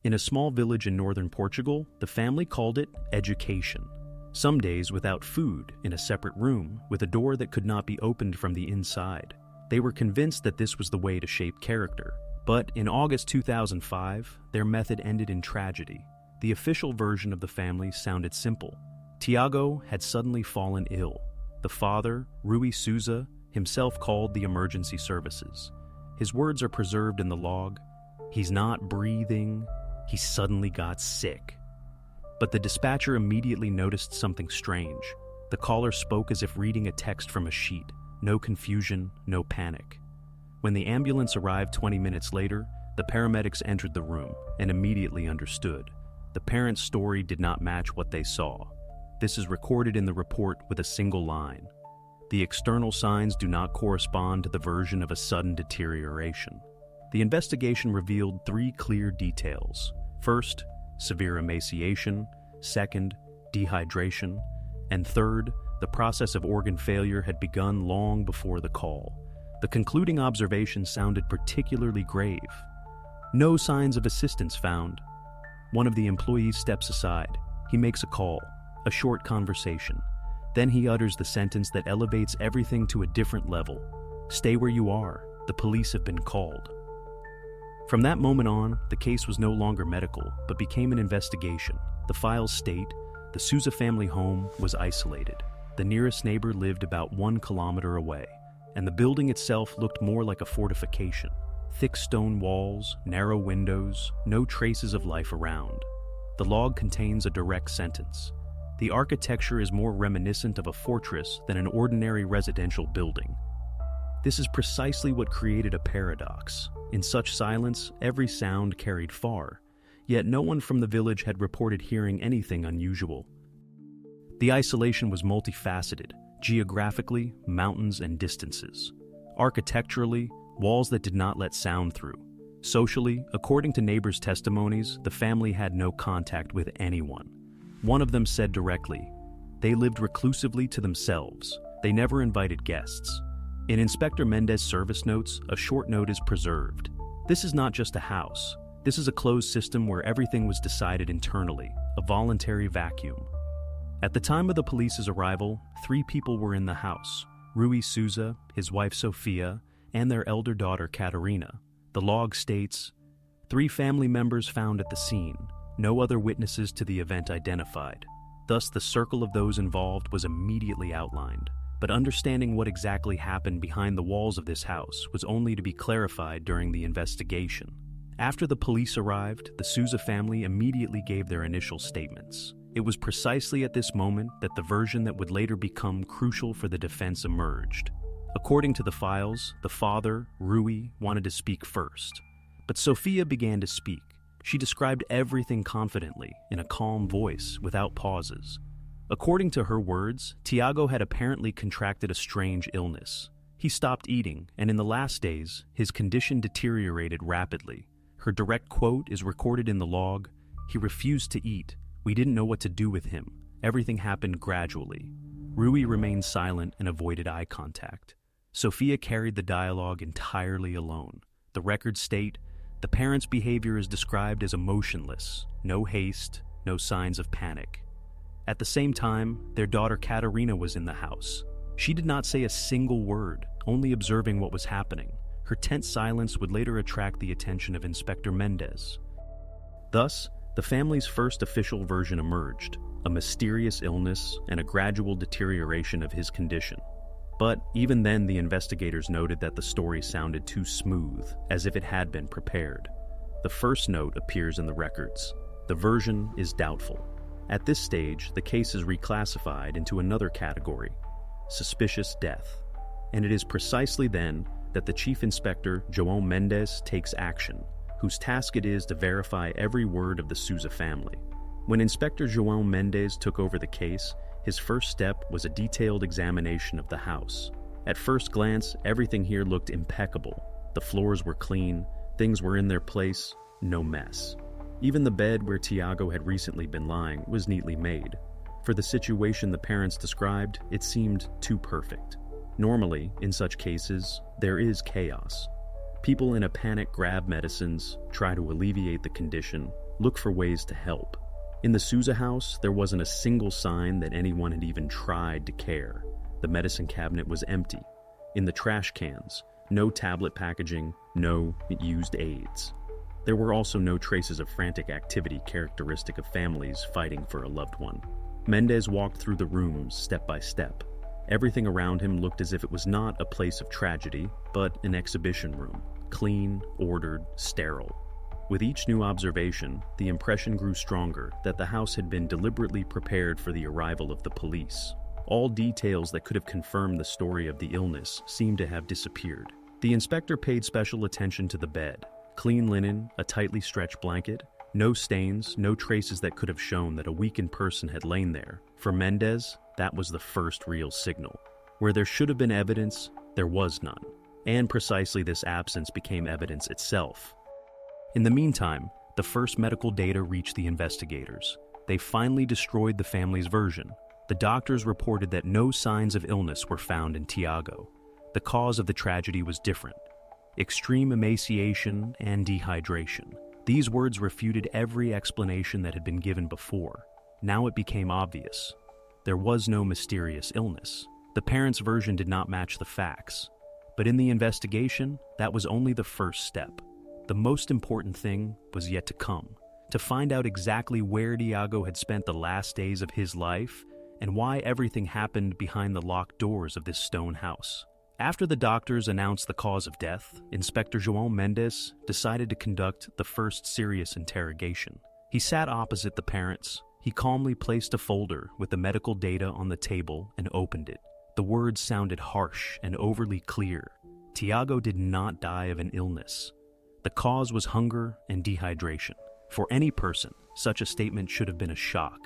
In a small village in northern Portugal, the family called it education. Some days without food, in a separate room, with a door that could not be opened from the inside. They were convinced that this was the way to shape character. But in August 2005, their method ended in tragedy. The official version of the family sounded simple. Tiago had suddenly fallen ill. The father, Rui Souza, himself called the emergency services. His words are preserved in the log. "He's not breathing. He suddenly got sick." But the dispatcher immediately noticed something strange. The caller spoke as if reading a text from a sheet. No confusion, no panic. When the ambulance arrived 20 minutes later, the paramedics entered the room and immediately understood. The parents' story did not match what they saw. This is recorded in the report with a single line. The external signs do not correspond to the version of a sudden deterioration. The investigation revealed 3 clear details. First, severe emaciation. Second, dehydration. And third, the process of organ failure had begun long before the call. The concluding observation sounded particularly grave. No signs of assistance found. One of the employees steps aside. He makes a call, a short conversation. Then he utters the sentence that elevates everything to a different level. "Stay where you are. The police have been called." From that moment on, the case was no longer medical, but became an investigation. The files state the Souza family home was isolated. The nearest neighbor lived about 1 kilometer away, and the building itself looked more like a fortification. Thick stone walls, narrow windows, no traces of life around. The log contains a direct sentence. The architecture is more reminiscent of a fortress than an ordinary residential building. This is precisely what created a paradox. In such silence, every sound carried far, yet no one from the village had reported hearing anything unusual. The isolation was multifaceted, geographically, mountains and distances. Architecturally, walls that did not let sound through. Socially, according to neighbors' testimonies, the family had no contact with anyone. One of them said directly, they lived reclusively to themselves. They never invited guests. In Inspector Mendez' service notes, a short note is preserved. This is not just a house. This is a closed system where everything was decided internally, a voluntary vacuum. At the time of the police's arrival, 3 people were in the house: Rui Souza, his wife Sofia, and their elder daughter Catarina. The log states, 3 family members found at the scene, no other witnesses to the event identified. Thus, the circle of those involved was immediately outlined. But understanding what exactly happened behind the walls of this house was only to be clarified during the investigation. After the police arrived, the Souza family immediately gave their initial statements. It was precisely at this moment that the version that would later become crucial for the defense emerged. According to the files, the father, Rui, wanted to speak first. But Sofia began to speak. She described everything confidently, in a calm voice, without pauses. According to her words, Tiago had apparently contracted a strange illness. He stopped eating, and in the last days, his condition deteriorated rapidly. Her direct quote is recorded in the log, "He refused to eat. We didn't know what to do with him. Everything happened gradually." Rui remained silent and avoided eye contact. Sofia carried the dialogue entirely alone. The records state, the parents' behavior is described as emotionless, no haste, no signs of panic. At the same time, their daughter Catarina was in the house. She did not say a single word, only observing what was happening. Her tense silence would later attract the attention of Inspector Mendez. Thus, the family's first official version emerged, a mysterious illness and a gradual deterioration of his condition. But even then, the investigators noted that the story sounded too smooth, as if it had been prepared. The first note appears in the records. The version is doubtful. At this stage, the case is reclassified into another category, suspicious death. And it is precisely then that the Chief Inspector, João Mendes, takes action, whose task it is to verify every word of the Souza family. When Inspector João Mendes took over the case, his first step was a detailed examination of the house. At first glance, everything here looked impeccable. The floors were clean, things were in their place, no mess. Even the bed where Tiago had recently been lying was neatly made. For the situation the parents described, it seemed too perfect. Normally, in such cases, there is chaos. People in a panic grab medicines, try to alleviate the condition, look for ways to help. In the Souza house, there wasn't a single sign that anyone had even tried to care. The medicine cabinet was empty. In the trash cans, no tablet packaging, no used aids. There were also no traces of frantic activity characteristic of families fighting for a loved one. Mendez walked through the rooms step by step. Everything around him looked as if it was not a place of tragedy, but an exhibition room, clean, ordered, sterile. With each new observation, the impression grew stronger that the house had been deliberately prepared for the arrival of the police. All details that could have confirmed the story of the illness seemed to have disappeared. The inspector paid special attention to the bed. Clean linen, a tightly stretched blanket, no stains, no traces that could have shown that a weakened person had lain there. For Mendez, that was the first real signal. Where there should have been evidence, there was none. And precisely this absence became evidence itself. In the meantime, the first medical data reached the investigators. They finally destroyed the family's version. The doctors reported that no signs of illness were found in Tiago. The cause of the tragedy was different: extreme emaciation and dehydration. These words refuted every explanation that had been given before. Now it became obvious. There was no mysterious illness. The parents' version did not match the facts. But in the investigation, that was only the first step. The most important thing was yet to come: to find out exactly where Tiago had spent the last days of his life and why everything happened behind the locked doors of this stone house. After the doctors announced the cause of death, Inspector João Mendes decided to conduct the first serious interrogation. He sat opposite the parents. He calmly placed a folder with the medical data on the table and opened it. The words sounded harsh and overly clear. Tiago did not die of an illness. The cause was hunger and dehydration. For any person, such a statement should have been a shock.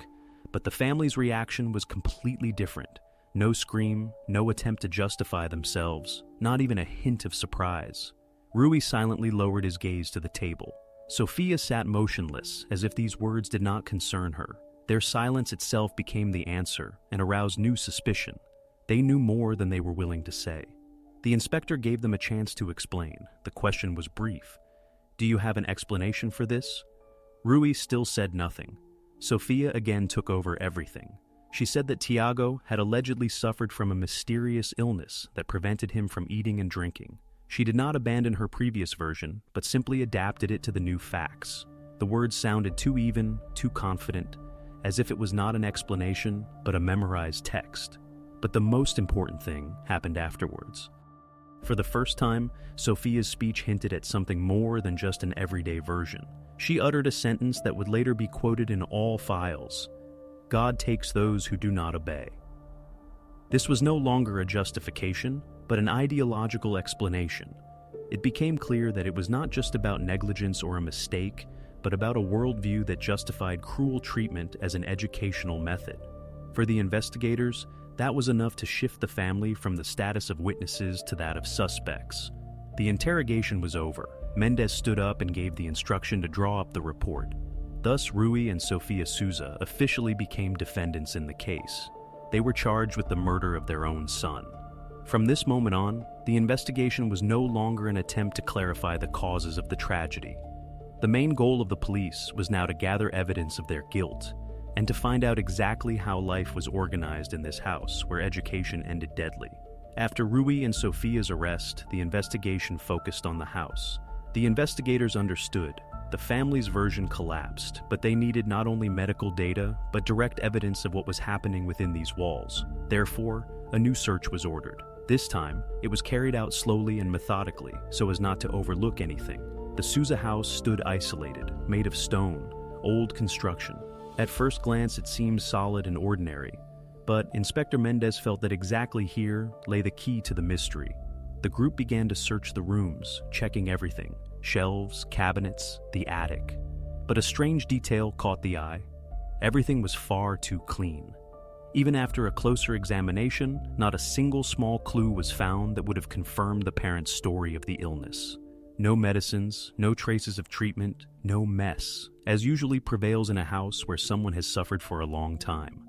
But the family's reaction was completely different. No scream, no attempt to justify themselves, not even a hint of surprise. Rui silently lowered his gaze to the table. Sophia sat motionless, as if these words did not concern her. Their silence itself became the answer and aroused new suspicion. They knew more than they were willing to say. The inspector gave them a chance to explain. The question was brief. "Do you have an explanation for this?" Rui still said nothing. Sophia again took over everything. She said that Tiago had allegedly suffered from a mysterious illness that prevented him from eating and drinking. She did not abandon her previous version, but simply adapted it to the new facts. The words sounded too even, too confident, as if it was not an explanation, but a memorized text. But the most important thing happened afterwards. For the first time, Sophia's speech hinted at something more than just an everyday version. She uttered a sentence that would later be quoted in all files: "God takes those who do not obey." This was no longer a justification, but an ideological explanation. It became clear that it was not just about negligence or a mistake, but about a worldview that justified cruel treatment as an educational method. For the investigators, that was enough to shift the family from the status of witnesses to that of suspects. The interrogation was over. Mendes stood up and gave the instruction to draw up the report. Thus, Rui and Sofia Souza officially became defendants in the case. They were charged with the murder of their own son. From this moment on, the investigation was no longer an attempt to clarify the causes of the tragedy. The main goal of the police was now to gather evidence of their guilt and to find out exactly how life was organized in this house where education ended deadly. After Rui and Sofia's arrest, the investigation focused on the house. The investigators understood. The family's version collapsed, but they needed not only medical data, but direct evidence of what was happening within these walls. Therefore, a new search was ordered. This time, it was carried out slowly and methodically, so as not to overlook anything. The Souza house stood isolated, made of stone, old construction. At first glance, it seemed solid and ordinary, but Inspector Mendes felt that exactly here lay the key to the mystery. The group began to search the rooms, checking everything: shelves, cabinets, the attic. But a strange detail caught the eye. Everything was far too clean. Even after a closer examination, not a single small clue was found that would have confirmed the parents' story of the illness. No medicines, no traces of treatment, no mess, as usually prevails in a house where someone has suffered for a long time.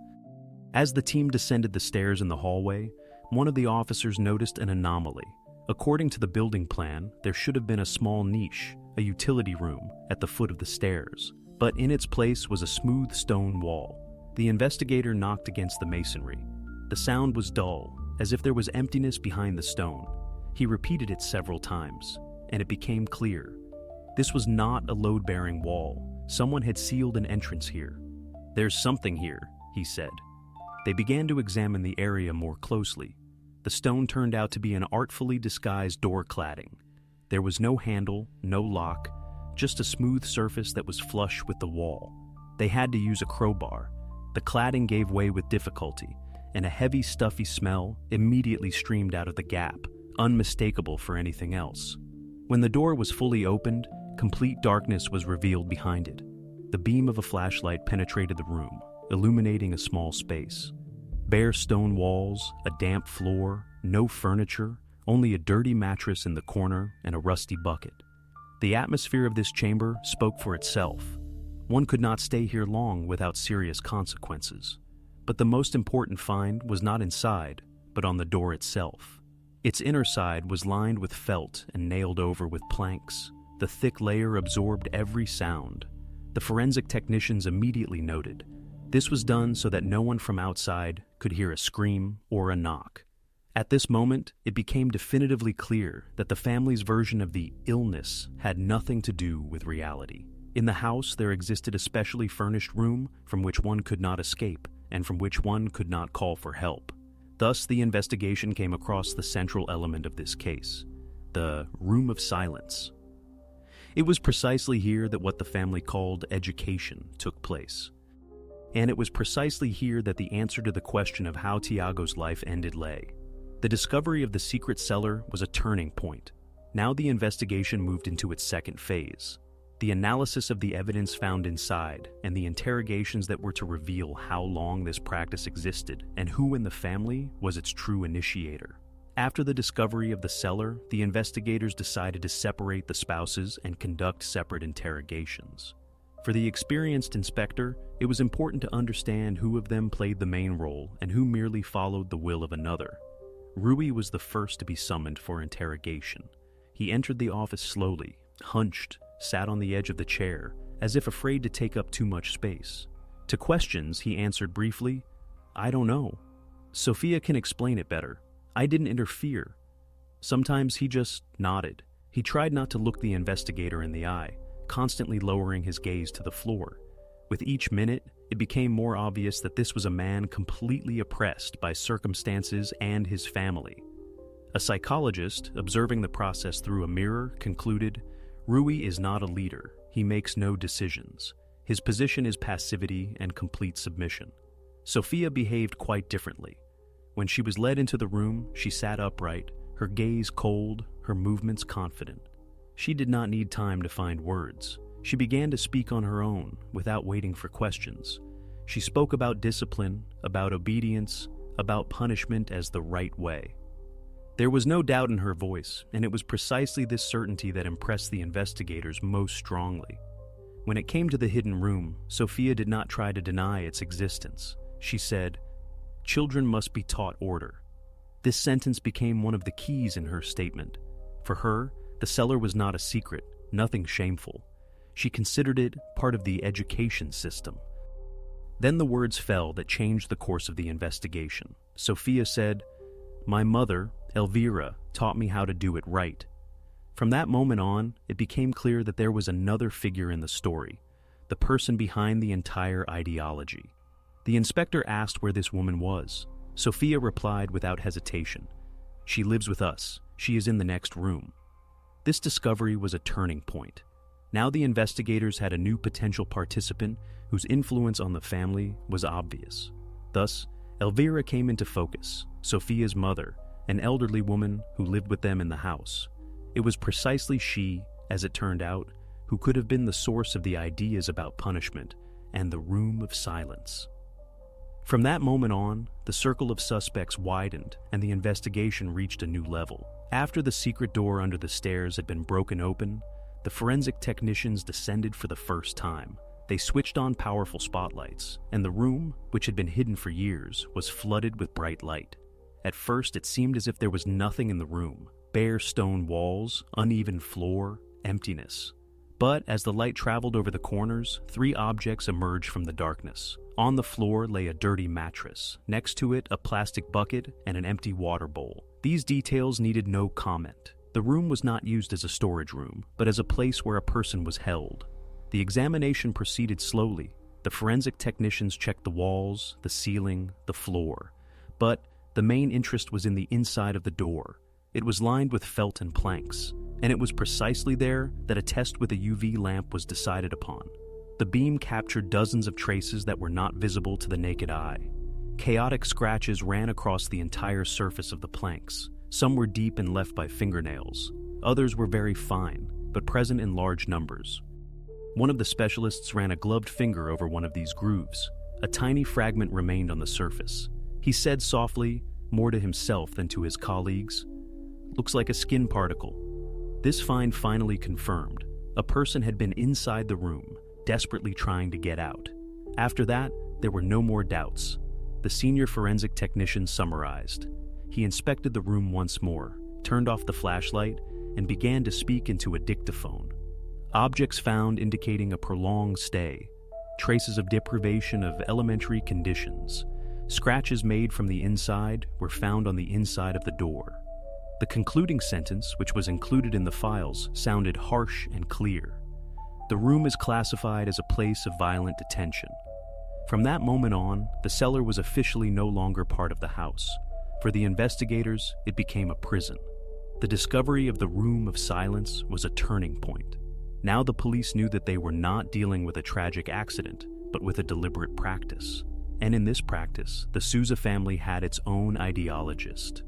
As the team descended the stairs in the hallway, one of the officers noticed an anomaly. According to the building plan, there should have been a small niche, a utility room, at the foot of the stairs, but in its place was a smooth stone wall. The investigator knocked against the masonry. The sound was dull, as if there was emptiness behind the stone. He repeated it several times, and it became clear. This was not a load-bearing wall. Someone had sealed an entrance here. "There's something here," he said. They began to examine the area more closely. The stone turned out to be an artfully disguised door cladding. There was no handle, no lock, just a smooth surface that was flush with the wall. They had to use a crowbar. The cladding gave way with difficulty, and a heavy, stuffy smell immediately streamed out of the gap, unmistakable for anything else. When the door was fully opened, complete darkness was revealed behind it. The beam of a flashlight penetrated the room, illuminating a small space. Bare stone walls, a damp floor, no furniture, only a dirty mattress in the corner and a rusty bucket. The atmosphere of this chamber spoke for itself. One could not stay here long without serious consequences. But the most important find was not inside, but on the door itself. Its inner side was lined with felt and nailed over with planks. The thick layer absorbed every sound. The forensic technicians immediately noted. This was done so that no one from outside could hear a scream or a knock. At this moment, it became definitively clear that the family's version of the illness had nothing to do with reality. In the house, there existed a specially furnished room from which one could not escape and from which one could not call for help. Thus, the investigation came across the central element of this case, the room of silence. It was precisely here that what the family called education took place. And it was precisely here that the answer to the question of how Tiago's life ended lay. The discovery of the secret cellar was a turning point. Now the investigation moved into its second phase. The analysis of the evidence found inside and the interrogations that were to reveal how long this practice existed and who in the family was its true initiator. After the discovery of the cellar, the investigators decided to separate the spouses and conduct separate interrogations. For the experienced inspector, it was important to understand who of them played the main role and who merely followed the will of another. Rui was the first to be summoned for interrogation. He entered the office slowly, hunched, sat on the edge of the chair, as if afraid to take up too much space. To questions, he answered briefly, "I don't know. Sophia can explain it better. I didn't interfere." Sometimes he just nodded. He tried not to look the investigator in the eye, constantly lowering his gaze to the floor. With each minute, it became more obvious that this was a man completely oppressed by circumstances and his family. A psychologist, observing the process through a mirror, concluded, "Rui is not a leader. He makes no decisions. His position is passivity and complete submission." Sophia behaved quite differently. When she was led into the room, she sat upright, her gaze cold, her movements confident. She did not need time to find words. She began to speak on her own, without waiting for questions. She spoke about discipline, about obedience, about punishment as the right way. There was no doubt in her voice, and it was precisely this certainty that impressed the investigators most strongly. When it came to the hidden room, Sophia did not try to deny its existence. She said, "Children must be taught order." This sentence became one of the keys in her statement. For her, the cellar was not a secret, nothing shameful. She considered it part of the education system. Then the words fell that changed the course of the investigation. Sophia said, "My mother, Elvira, taught me how to do it right." From that moment on, it became clear that there was another figure in the story, the person behind the entire ideology. The inspector asked where this woman was. Sophia replied without hesitation, "She lives with us. She is in the next room." This discovery was a turning point. Now the investigators had a new potential participant whose influence on the family was obvious. Thus, Elvira came into focus, Sophia's mother, an elderly woman who lived with them in the house. It was precisely she, as it turned out, who could have been the source of the ideas about punishment and the room of silence. From that moment on, the circle of suspects widened and the investigation reached a new level. After the secret door under the stairs had been broken open, the forensic technicians descended for the first time. They switched on powerful spotlights, and the room, which had been hidden for years, was flooded with bright light. At first, it seemed as if there was nothing in the room. bare stone walls, uneven floor, emptiness. But as the light traveled over the corners, 3 objects emerged from the darkness. On the floor lay a dirty mattress. Next to it, a plastic bucket and an empty water bowl. These details needed no comment. The room was not used as a storage room, but as a place where a person was held. The examination proceeded slowly. The forensic technicians checked the walls, the ceiling, the floor. But the main interest was in the inside of the door. It was lined with felt and planks, and it was precisely there that a test with a UV lamp was decided upon. The beam captured dozens of traces that were not visible to the naked eye. Chaotic scratches ran across the entire surface of the planks. Some were deep and left by fingernails. Others were very fine, but present in large numbers. One of the specialists ran a gloved finger over one of these grooves. A tiny fragment remained on the surface. He said softly, more to himself than to his colleagues, "Looks like a skin particle." This find finally confirmed. A person had been inside the room, desperately trying to get out. After that, there were no more doubts. The senior forensic technician summarized. He inspected the room once more, turned off the flashlight, and began to speak into a dictaphone. Objects found indicating a prolonged stay, traces of deprivation of elementary conditions. Scratches made from the inside were found on the inside of the door. The concluding sentence, which was included in the files, sounded harsh and clear. The room is classified as a place of violent detention. From that moment on, the cellar was officially no longer part of the house. For the investigators, it became a prison. The discovery of the Room of Silence was a turning point. Now the police knew that they were not dealing with a tragic accident, but with a deliberate practice. And in this practice, the Souza family had its own ideologist.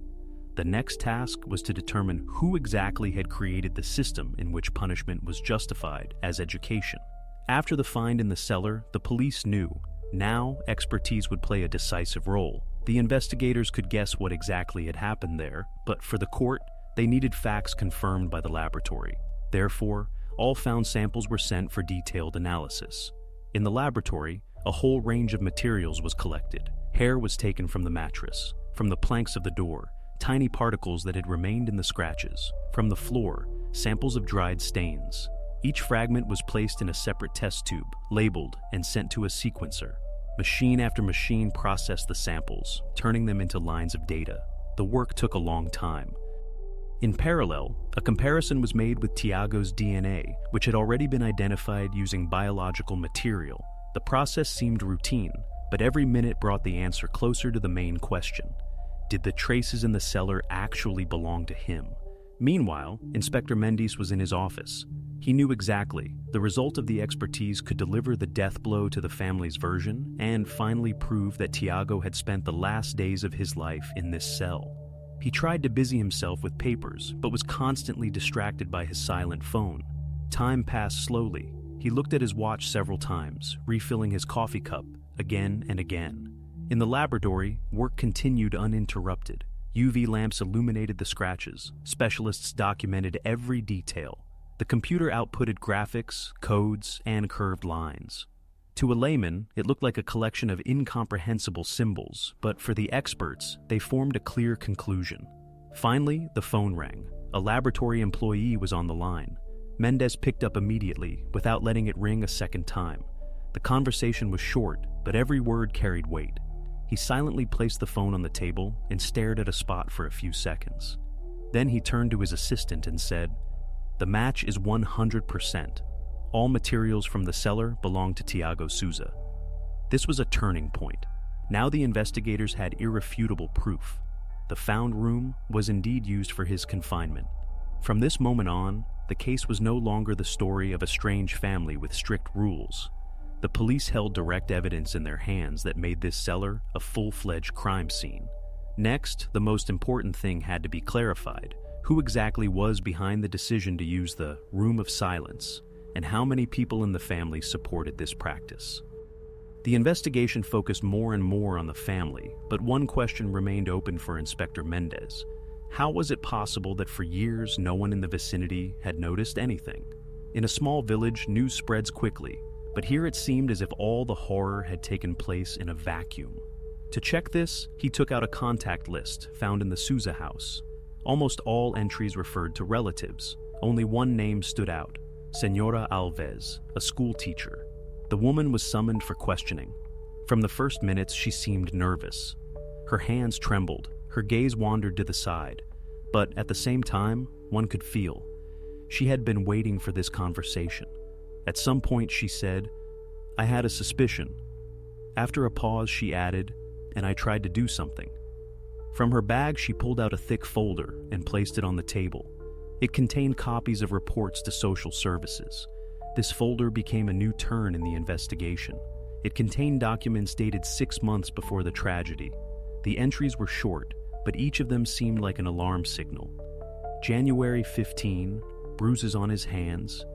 The next task was to determine who exactly had created the system in which punishment was justified as education. After the find in the cellar, the police knew. Now, expertise would play a decisive role. The investigators could guess what exactly had happened there, but for the court, they needed facts confirmed by the laboratory. Therefore, all found samples were sent for detailed analysis. In the laboratory, a whole range of materials was collected. Hair was taken from the mattress, from the planks of the door, tiny particles that had remained in the scratches. From the floor, samples of dried stains. Each fragment was placed in a separate test tube, labeled, and sent to a sequencer. Machine after machine processed the samples, turning them into lines of data. The work took a long time. In parallel, a comparison was made with Tiago's DNA, which had already been identified using biological material. The process seemed routine, but every minute brought the answer closer to the main question. Did the traces in the cellar actually belong to him? Meanwhile, Inspector Mendes was in his office. He knew exactly. The result of the expertise could deliver the death blow to the family's version and finally prove that Tiago had spent the last days of his life in this cell. He tried to busy himself with papers, but was constantly distracted by his silent phone. Time passed slowly. He looked at his watch several times, refilling his coffee cup again and again. In the laboratory, work continued uninterrupted. UV lamps illuminated the scratches. Specialists documented every detail. The computer outputted graphics, codes, and curved lines. To a layman, it looked like a collection of incomprehensible symbols, but for the experts, they formed a clear conclusion. Finally, the phone rang. A laboratory employee was on the line. Mendes picked up immediately, without letting it ring a second time. The conversation was short, but every word carried weight. He silently placed the phone on the table and stared at a spot for a few seconds. Then he turned to his assistant and said, "The match is 100%. All materials from the cellar belong to Tiago Souza." This was a turning point. Now the investigators had irrefutable proof. The found room was indeed used for his confinement. From this moment on, the case was no longer the story of a strange family with strict rules. The police held direct evidence in their hands that made this cellar a full-fledged crime scene. Next, the most important thing had to be clarified. Who exactly was behind the decision to use the Room of Silence, and how many people in the family supported this practice? The investigation focused more and more on the family, but one question remained open for Inspector Mendes. How was it possible that for years no one in the vicinity had noticed anything? In a small village, news spreads quickly, but here it seemed as if all the horror had taken place in a vacuum. To check this, he took out a contact list found in the Souza house. Almost all entries referred to relatives. Only one name stood out: Senora Alves, a school teacher. The woman was summoned for questioning. From the first minutes, she seemed nervous. Her hands trembled, her gaze wandered to the side, but at the same time, one could feel she had been waiting for this conversation. At some point, she said, "I had a suspicion." After a pause, she added, "And I tried to do something." From her bag, she pulled out a thick folder and placed it on the table. It contained copies of reports to social services. This folder became a new turn in the investigation. It contained documents dated 6 months before the tragedy. The entries were short, but each of them seemed like an alarm signal. January 15, bruises on his hands.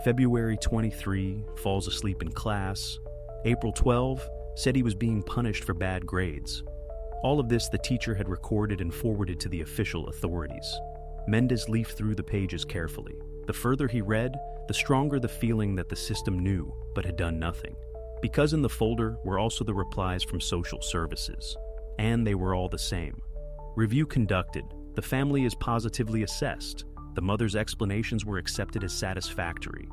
February 23, falls asleep in class. April 12, said he was being punished for bad grades. All of this the teacher had recorded and forwarded to the official authorities. Mendez leafed through the pages carefully. The further he read, the stronger the feeling that the system knew but had done nothing. Because in the folder were also the replies from social services, and they were all the same. Review conducted. The family is positively assessed. The mother's explanations were accepted as satisfactory.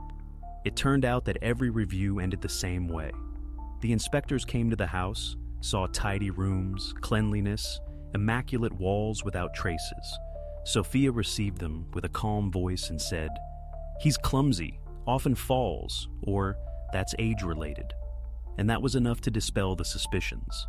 It turned out that every review ended the same way. The inspectors came to the house, saw tidy rooms, cleanliness, immaculate walls without traces. Sophia received them with a calm voice and said, "He's clumsy, often falls," or "That's age-related." And that was enough to dispel the suspicions.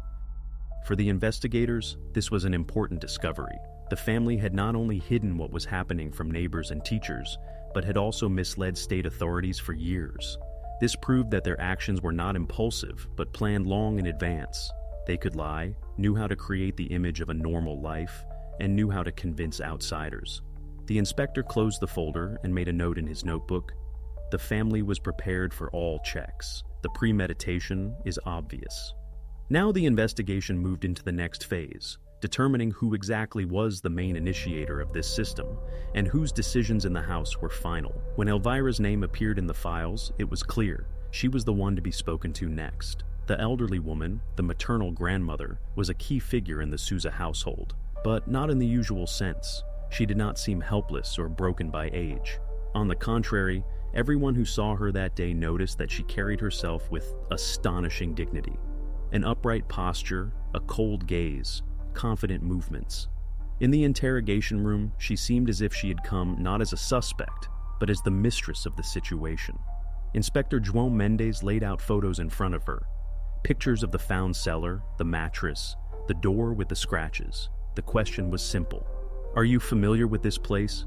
For the investigators, this was an important discovery. The family had not only hidden what was happening from neighbors and teachers, but had also misled state authorities for years. This proved that their actions were not impulsive, but planned long in advance. They could lie, knew how to create the image of a normal life, and knew how to convince outsiders. The inspector closed the folder and made a note in his notebook. The family was prepared for all checks. The premeditation is obvious. Now the investigation moved into the next phase, determining who exactly was the main initiator of this system and whose decisions in the house were final. When Elvira's name appeared in the files, it was clear she was the one to be spoken to next. The elderly woman, the maternal grandmother, was a key figure in the Souza household, but not in the usual sense. She did not seem helpless or broken by age. On the contrary, everyone who saw her that day noticed that she carried herself with astonishing dignity. An upright posture, a cold gaze, confident movements. In the interrogation room, she seemed as if she had come not as a suspect, but as the mistress of the situation. Inspector João Mendes laid out photos in front of her. Pictures of the found cellar, the mattress, the door with the scratches. The question was simple. "Are you familiar with this place?"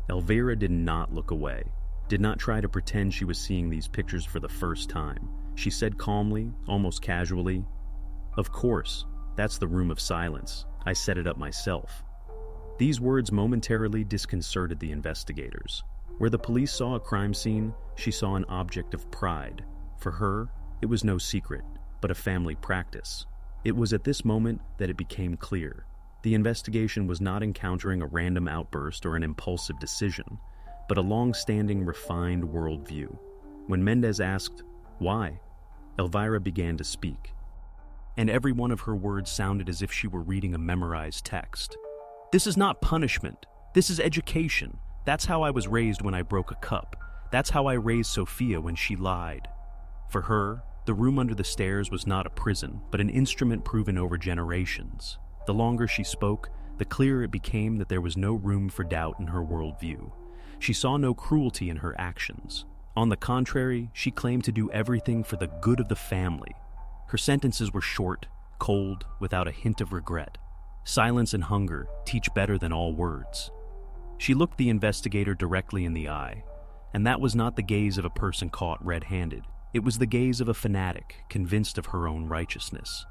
Elvira did not look away, did not try to pretend she was seeing these pictures for the first time. She said calmly, almost casually, "Of course, that's the room of silence. I set it up myself." These words momentarily disconcerted the investigators. Where the police saw a crime scene, she saw an object of pride. For her, it was no secret, but a family practice. It was at this moment that it became clear. The investigation was not encountering a random outburst or an impulsive decision, but a long-standing, refined worldview. When Mendez asked, "Why?" Elvira began to speak, and every one of her words sounded as if she were reading a memorized text. "This is not punishment. This is education. That's how I was raised when I broke a cup. That's how I raised Sophia when she lied." For her, the room under the stairs was not a prison, but an instrument proven over generations. The longer she spoke, the clearer it became that there was no room for doubt in her worldview. She saw no cruelty in her actions. On the contrary, she claimed to do everything for the good of the family. Her sentences were short, cold, without a hint of regret. Silence and hunger teach better than all words. She looked the investigator directly in the eye, and that was not the gaze of a person caught red-handed. It was the gaze of a fanatic, convinced of her own righteousness.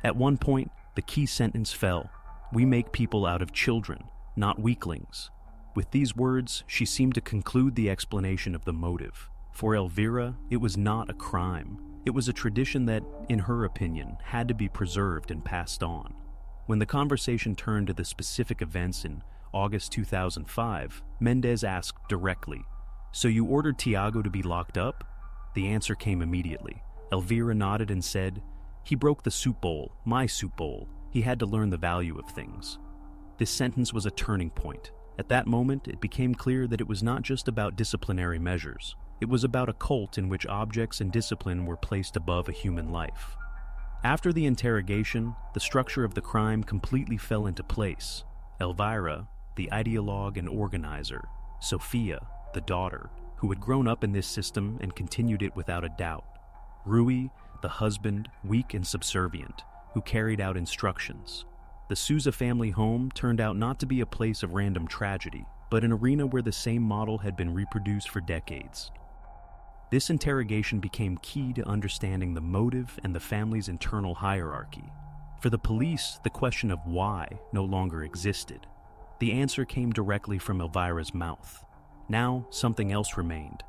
At one point, the key sentence fell, "We make people out of children, not weaklings." With these words, she seemed to conclude the explanation of the motive. For Elvira, it was not a crime. It was a tradition that, in her opinion, had to be preserved and passed on. When the conversation turned to the specific events in August 2005, Mendez asked directly, "So you ordered Tiago to be locked up?" The answer came immediately. Elvira nodded and said, "He broke the soup bowl, my soup bowl. He had to learn the value of things." This sentence was a turning point. At that moment, it became clear that it was not just about disciplinary measures. It was about a cult in which objects and discipline were placed above a human life. After the interrogation, the structure of the crime completely fell into place. Elvira, the ideologue and organizer; Sophia, the daughter, who had grown up in this system and continued it without a doubt; Rui, the husband, weak and subservient, who carried out instructions. The Souza family home turned out not to be a place of random tragedy, but an arena where the same model had been reproduced for decades. This interrogation became key to understanding the motive and the family's internal hierarchy. For the police, the question of why no longer existed. The answer came directly from Elvira's mouth. Now, something else remained: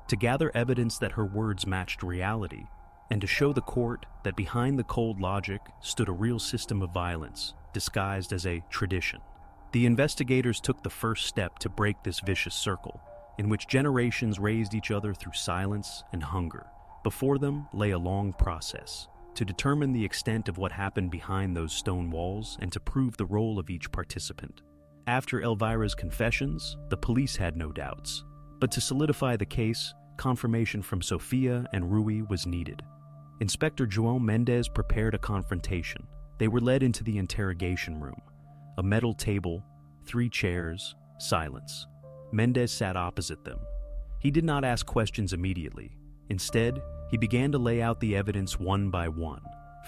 to gather evidence that her words matched reality, and to show the court that behind the cold logic stood a real system of violence, disguised as a tradition. The investigators took the first step to break this vicious circle, in which generations raised each other through silence and hunger. Before them lay a long process, to determine the extent of what happened behind those stone walls and to prove the role of each participant. After Elvira's confessions, the police had no doubts. But to solidify the case, confirmation from Sophia and Rui was needed. Inspector João Mendes prepared a confrontation. They were led into the interrogation room. A metal table, 3 chairs, silence. Mendes sat opposite them. He did not ask questions immediately. Instead, he began to lay out the evidence one by one.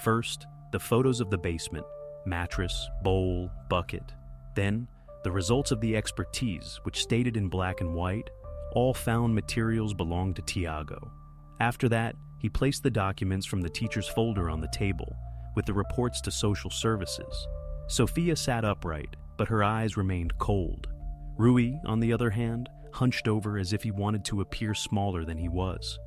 First, the photos of the basement, mattress, bowl, bucket. Then, the results of the expertise, which stated in black and white, all found materials belonged to Tiago. After that, he placed the documents from the teacher's folder on the table, with the reports to social services. Sophia sat upright, but her eyes remained cold. Rui, on the other hand, hunched over as if he wanted to appear smaller than he was.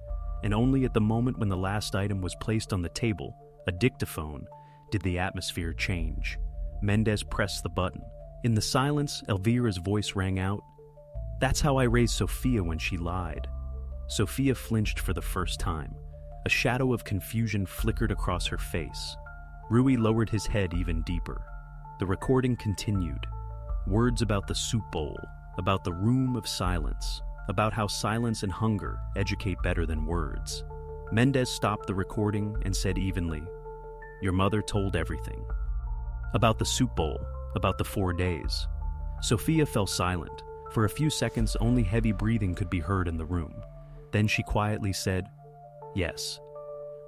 And only at the moment when the last item was placed on the table, a dictaphone, did the atmosphere change. Mendes pressed the button. In the silence, Elvira's voice rang out, "That's how I raised Sophia when she lied." Sophia flinched for the first time. A shadow of confusion flickered across her face. Rui lowered his head even deeper. The recording continued. Words about the soup bowl, about the room of silence, about how silence and hunger educate better than words. Mendes stopped the recording and said evenly, "Your mother told everything." About the soup bowl, about the 4 days. Sophia fell silent. For a few seconds, only heavy breathing could be heard in the room. Then she quietly said, "Yes."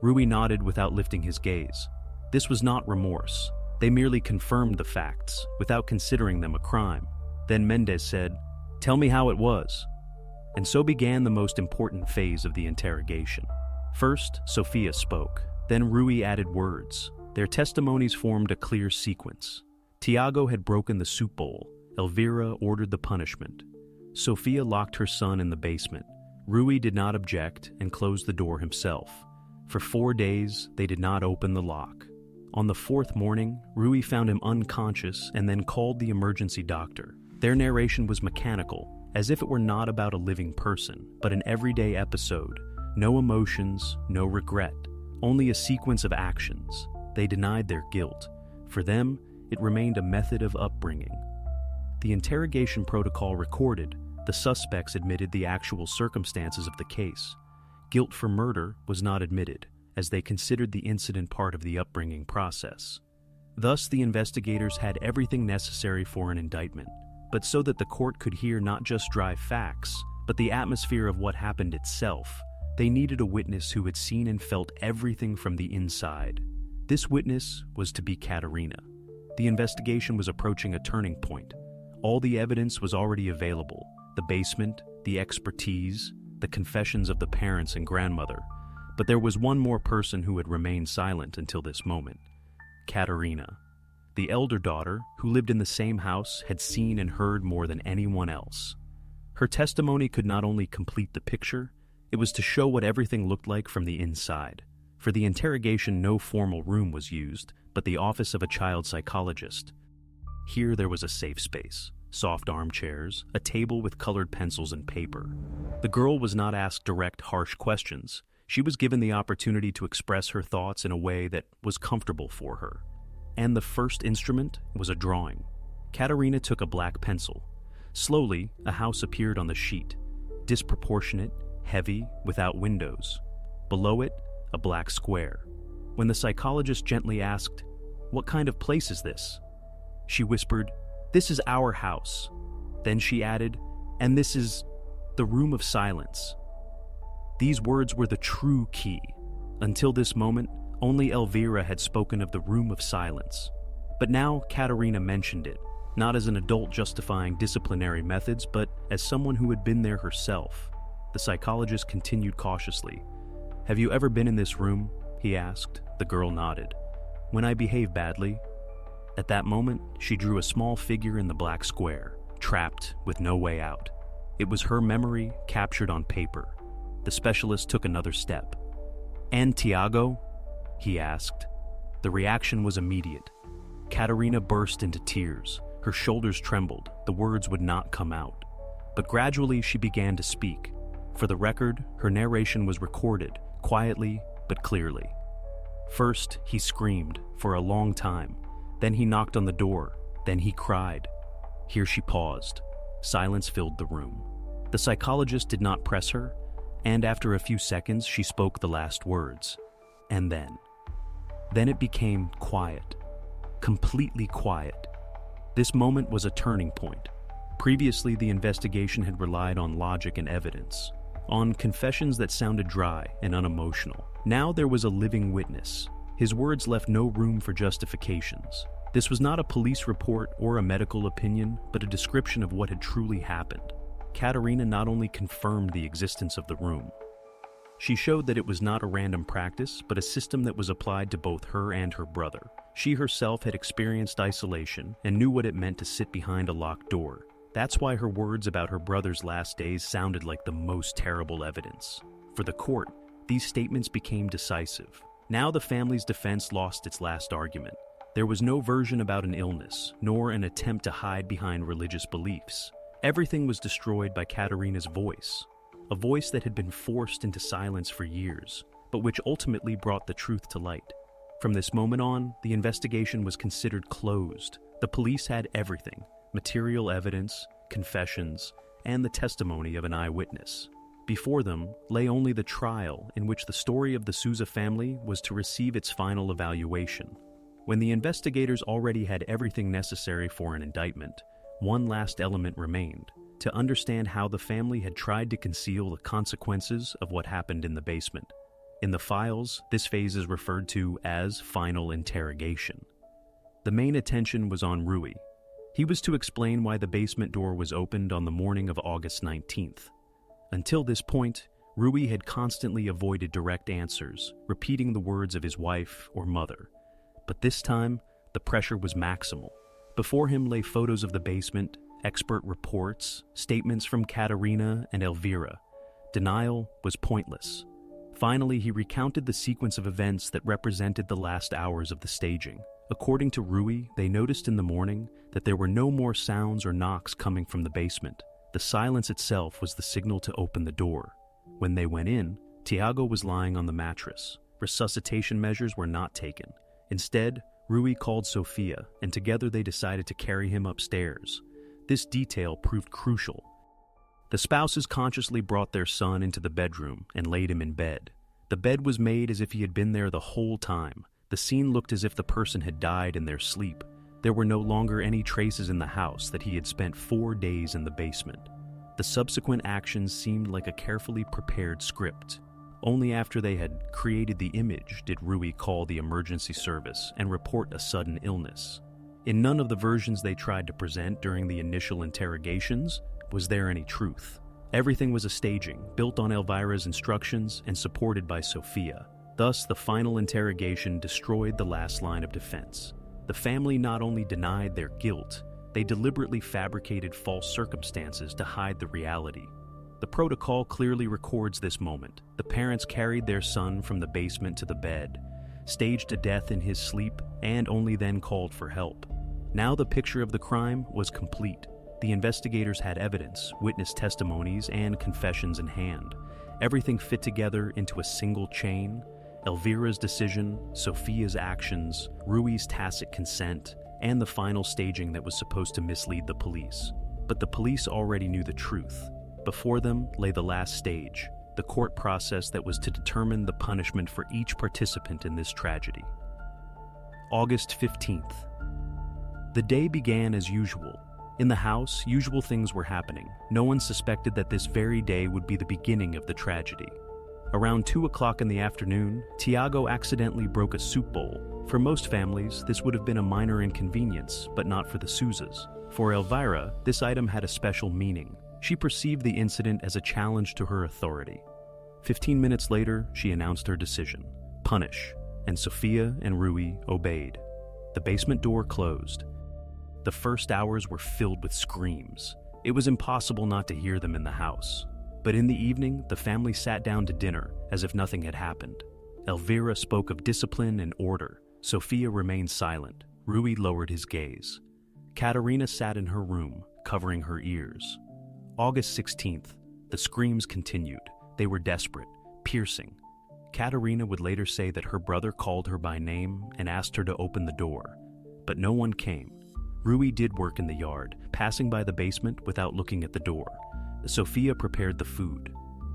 Rui nodded without lifting his gaze. This was not remorse. They merely confirmed the facts, without considering them a crime. Then Mendes said, "Tell me how it was." And so began the most important phase of the interrogation. First, Sophia spoke. Then Rui added words. Their testimonies formed a clear sequence. Tiago had broken the soup bowl. Elvira ordered the punishment. Sophia locked her son in the basement. Rui did not object and closed the door himself. For 4 days, they did not open the lock. On the 4th morning, Rui found him unconscious and then called the emergency doctor. Their narration was mechanical, as if it were not about a living person, but an everyday episode. No emotions, no regret, only a sequence of actions. They denied their guilt. For them, it remained a method of upbringing. The interrogation protocol recorded, the suspects admitted the actual circumstances of the case. Guilt for murder was not admitted, as they considered the incident part of the upbringing process. Thus, the investigators had everything necessary for an indictment, but so that the court could hear not just dry facts, but the atmosphere of what happened itself, they needed a witness who had seen and felt everything from the inside. This witness was to be Katerina. The investigation was approaching a turning point. All the evidence was already available: the basement, the expertise, the confessions of the parents and grandmother. But there was one more person who had remained silent until this moment: Katerina. The elder daughter, who lived in the same house, had seen and heard more than anyone else. Her testimony could not only complete the picture, it was to show what everything looked like from the inside. For the interrogation, no formal room was used, but the office of a child psychologist. Here there was a safe space, soft armchairs, a table with colored pencils and paper. The girl was not asked direct, harsh questions. She was given the opportunity to express her thoughts in a way that was comfortable for her. And the first instrument was a drawing. Katerina took a black pencil. Slowly, a house appeared on the sheet. Disproportionate, heavy, without windows. Below it, a black square. When the psychologist gently asked, "What kind of place is this?" she whispered, "This is our house." Then she added, "And this is the room of silence." These words were the true key. Until this moment, only Elvira had spoken of the room of silence. But now Katerina mentioned it, not as an adult justifying disciplinary methods, but as someone who had been there herself. The psychologist continued cautiously. "Have you ever been in this room?" he asked. The girl nodded. "When I behave badly?" At that moment, she drew a small figure in the black square, trapped with no way out. It was her memory captured on paper. The specialist took another step. "And Tiago?" he asked. The reaction was immediate. Katerina burst into tears. Her shoulders trembled. The words would not come out. But gradually she began to speak. For the record, her narration was recorded, quietly but clearly. First, he screamed, for a long time. Then he knocked on the door. Then he cried. Here she paused. Silence filled the room. The psychologist did not press her, and after a few seconds she spoke the last words. And then it became quiet. Completely quiet. This moment was a turning point. Previously, the investigation had relied on logic and evidence, on confessions that sounded dry and unemotional. Now there was a living witness. His words left no room for justifications. This was not a police report or a medical opinion, but a description of what had truly happened. Katerina not only confirmed the existence of the room, she showed that it was not a random practice, but a system that was applied to both her and her brother. She herself had experienced isolation and knew what it meant to sit behind a locked door. That's why her words about her brother's last days sounded like the most terrible evidence. For the court, these statements became decisive. Now the family's defense lost its last argument. There was no version about an illness, nor an attempt to hide behind religious beliefs. Everything was destroyed by Katerina's voice, a voice that had been forced into silence for years, but which ultimately brought the truth to light. From this moment on, the investigation was considered closed. The police had everything: material evidence, confessions, and the testimony of an eyewitness. Before them lay only the trial in which the story of the Souza family was to receive its final evaluation. When the investigators already had everything necessary for an indictment, one last element remained: to understand how the family had tried to conceal the consequences of what happened in the basement. In the files, this phase is referred to as final interrogation. The main attention was on Rui. He was to explain why the basement door was opened on the morning of August 19th. Until this point, Rui had constantly avoided direct answers, repeating the words of his wife or mother. But this time, the pressure was maximal. Before him lay photos of the basement, expert reports, statements from Katerina and Elvira. Denial was pointless. Finally, he recounted the sequence of events that represented the last hours of the staging. According to Rui, they noticed in the morning that there were no more sounds or knocks coming from the basement. The silence itself was the signal to open the door. When they went in, Tiago was lying on the mattress. Resuscitation measures were not taken. Instead, Rui called Sofia, and together they decided to carry him upstairs. This detail proved crucial. The spouses consciously brought their son into the bedroom and laid him in bed. The bed was made as if he had been there the whole time. The scene looked as if the person had died in their sleep. There were no longer any traces in the house that he had spent 4 days in the basement. The subsequent actions seemed like a carefully prepared script. Only after they had created the image did Rui call the emergency service and report a sudden illness. In none of the versions they tried to present during the initial interrogations was there any truth. Everything was a staging, built on Elvira's instructions and supported by Sofia. Thus, the final interrogation destroyed the last line of defense. The family not only denied their guilt, they deliberately fabricated false circumstances to hide the reality. The protocol clearly records this moment. The parents carried their son from the basement to the bed, staged a death in his sleep, and only then called for help. Now the picture of the crime was complete. The investigators had evidence, witness testimonies, and confessions in hand. Everything fit together into a single chain. Elvira's decision, Sofia's actions, Rui's tacit consent, and the final staging that was supposed to mislead the police. But the police already knew the truth. Before them lay the last stage, the court process that was to determine the punishment for each participant in this tragedy. August 15th. The day began as usual. In the house, usual things were happening. No one suspected that this very day would be the beginning of the tragedy. Around 2 o'clock in the afternoon, Tiago accidentally broke a soup bowl. For most families, this would have been a minor inconvenience, but not for the Souzas. For Elvira, this item had a special meaning. She perceived the incident as a challenge to her authority. 15 minutes later, she announced her decision: punish, and Sofia and Rui obeyed. The basement door closed. The first hours were filled with screams. It was impossible not to hear them in the house. But in the evening, the family sat down to dinner as if nothing had happened. Elvira spoke of discipline and order. Sofia remained silent. Rui lowered his gaze. Katerina sat in her room, covering her ears. August 16th, the screams continued. They were desperate, piercing. Katerina would later say that her brother called her by name and asked her to open the door. But no one came. Rui did work in the yard, passing by the basement without looking at the door. Sofia prepared the food.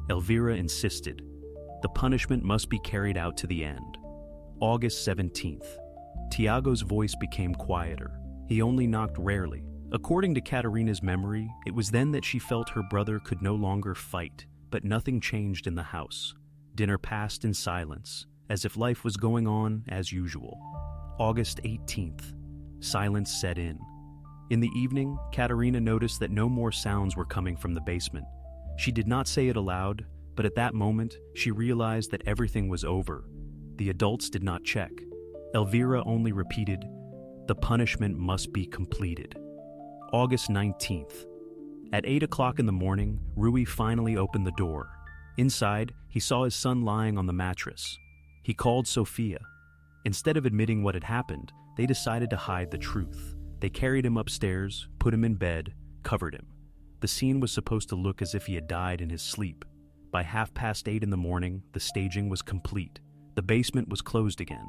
Elvira insisted. The punishment must be carried out to the end. August 17th. Tiago's voice became quieter. He only knocked rarely. According to Katerina's memory, it was then that she felt her brother could no longer fight, but nothing changed in the house. Dinner passed in silence, as if life was going on as usual. August 18th. Silence set in. In the evening, Katerina noticed that no more sounds were coming from the basement. She did not say it aloud, but at that moment, she realized that everything was over. The adults did not check. Elvira only repeated, "The punishment must be completed." August 19th. At 8 o'clock in the morning, Rui finally opened the door. Inside, he saw his son lying on the mattress. He called Sofia. Instead of admitting what had happened, they decided to hide the truth. They carried him upstairs, put him in bed, covered him. The scene was supposed to look as if he had died in his sleep. By 8:30 in the morning, the staging was complete. The basement was closed again.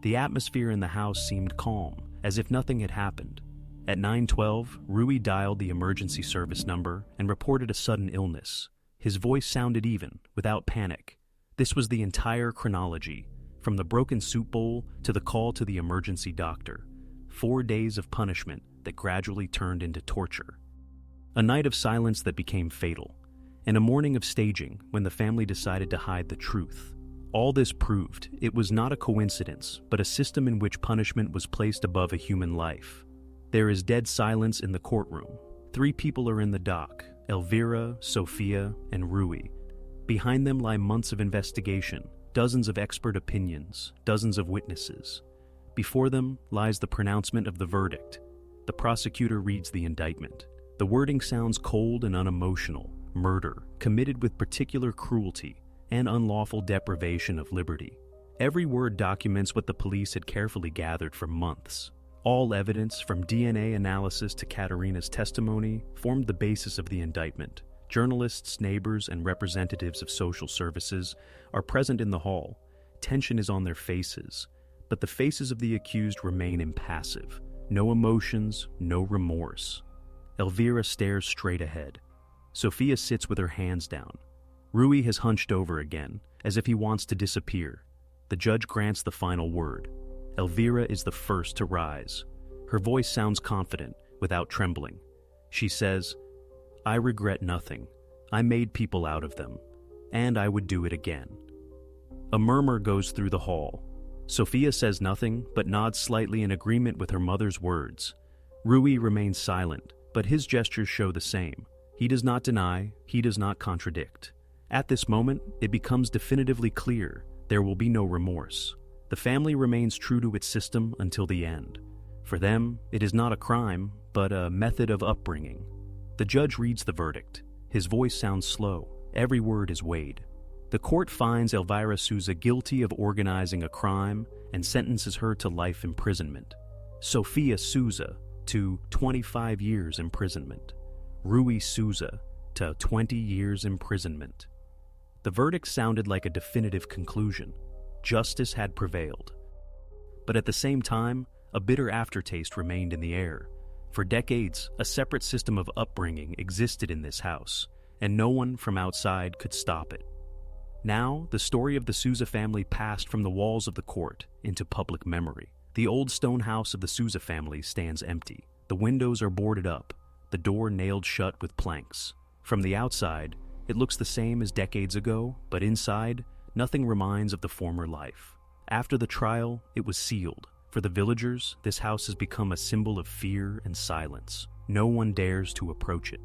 The atmosphere in the house seemed calm, as if nothing had happened. At 9:12, Rui dialed the emergency service number and reported a sudden illness. His voice sounded even, without panic. This was the entire chronology, from the broken soup bowl to the call to the emergency doctor. 4 days of punishment that gradually turned into torture. A night of silence that became fatal, and a morning of staging when the family decided to hide the truth. All this proved it was not a coincidence, but a system in which punishment was placed above a human life. There is dead silence in the courtroom. 3 people are in the dock: Elvira, Sofia, and Rui. Behind them lie months of investigation, dozens of expert opinions, dozens of witnesses. Before them lies the pronouncement of the verdict. The prosecutor reads the indictment. The wording sounds cold and unemotional: murder, committed with particular cruelty, and unlawful deprivation of liberty. Every word documents what the police had carefully gathered for months. All evidence, from DNA analysis to Katerina's testimony, formed the basis of the indictment. Journalists, neighbors, and representatives of social services are present in the hall. Tension is on their faces, but the faces of the accused remain impassive. No emotions, no remorse. Elvira stares straight ahead. Sofia sits with her hands down. Rui has hunched over again, as if he wants to disappear. The judge grants the final word. Elvira is the first to rise. Her voice sounds confident, without trembling. She says, "I regret nothing. I made people out of them, and I would do it again." A murmur goes through the hall. Sofia says nothing, but nods slightly in agreement with her mother's words. Rui remains silent, but his gestures show the same. He does not deny, he does not contradict. At this moment, it becomes definitively clear there will be no remorse. The family remains true to its system until the end. For them, it is not a crime, but a method of upbringing. The judge reads the verdict. His voice sounds slow. Every word is weighed. The court finds Elvira Souza guilty of organizing a crime and sentences her to life imprisonment. Sofia Souza to 25 years imprisonment. Rui Souza to 20 years imprisonment. The verdict sounded like a definitive conclusion. Justice had prevailed. But at the same time, a bitter aftertaste remained in the air. For decades, a separate system of upbringing existed in this house, and no one from outside could stop it. Now, the story of the Souza family passed from the walls of the court into public memory. The old stone house of the Souza family stands empty. The windows are boarded up, the door nailed shut with planks. From the outside, it looks the same as decades ago, but inside, nothing reminds of the former life. After the trial, it was sealed. For the villagers, this house has become a symbol of fear and silence. No one dares to approach it.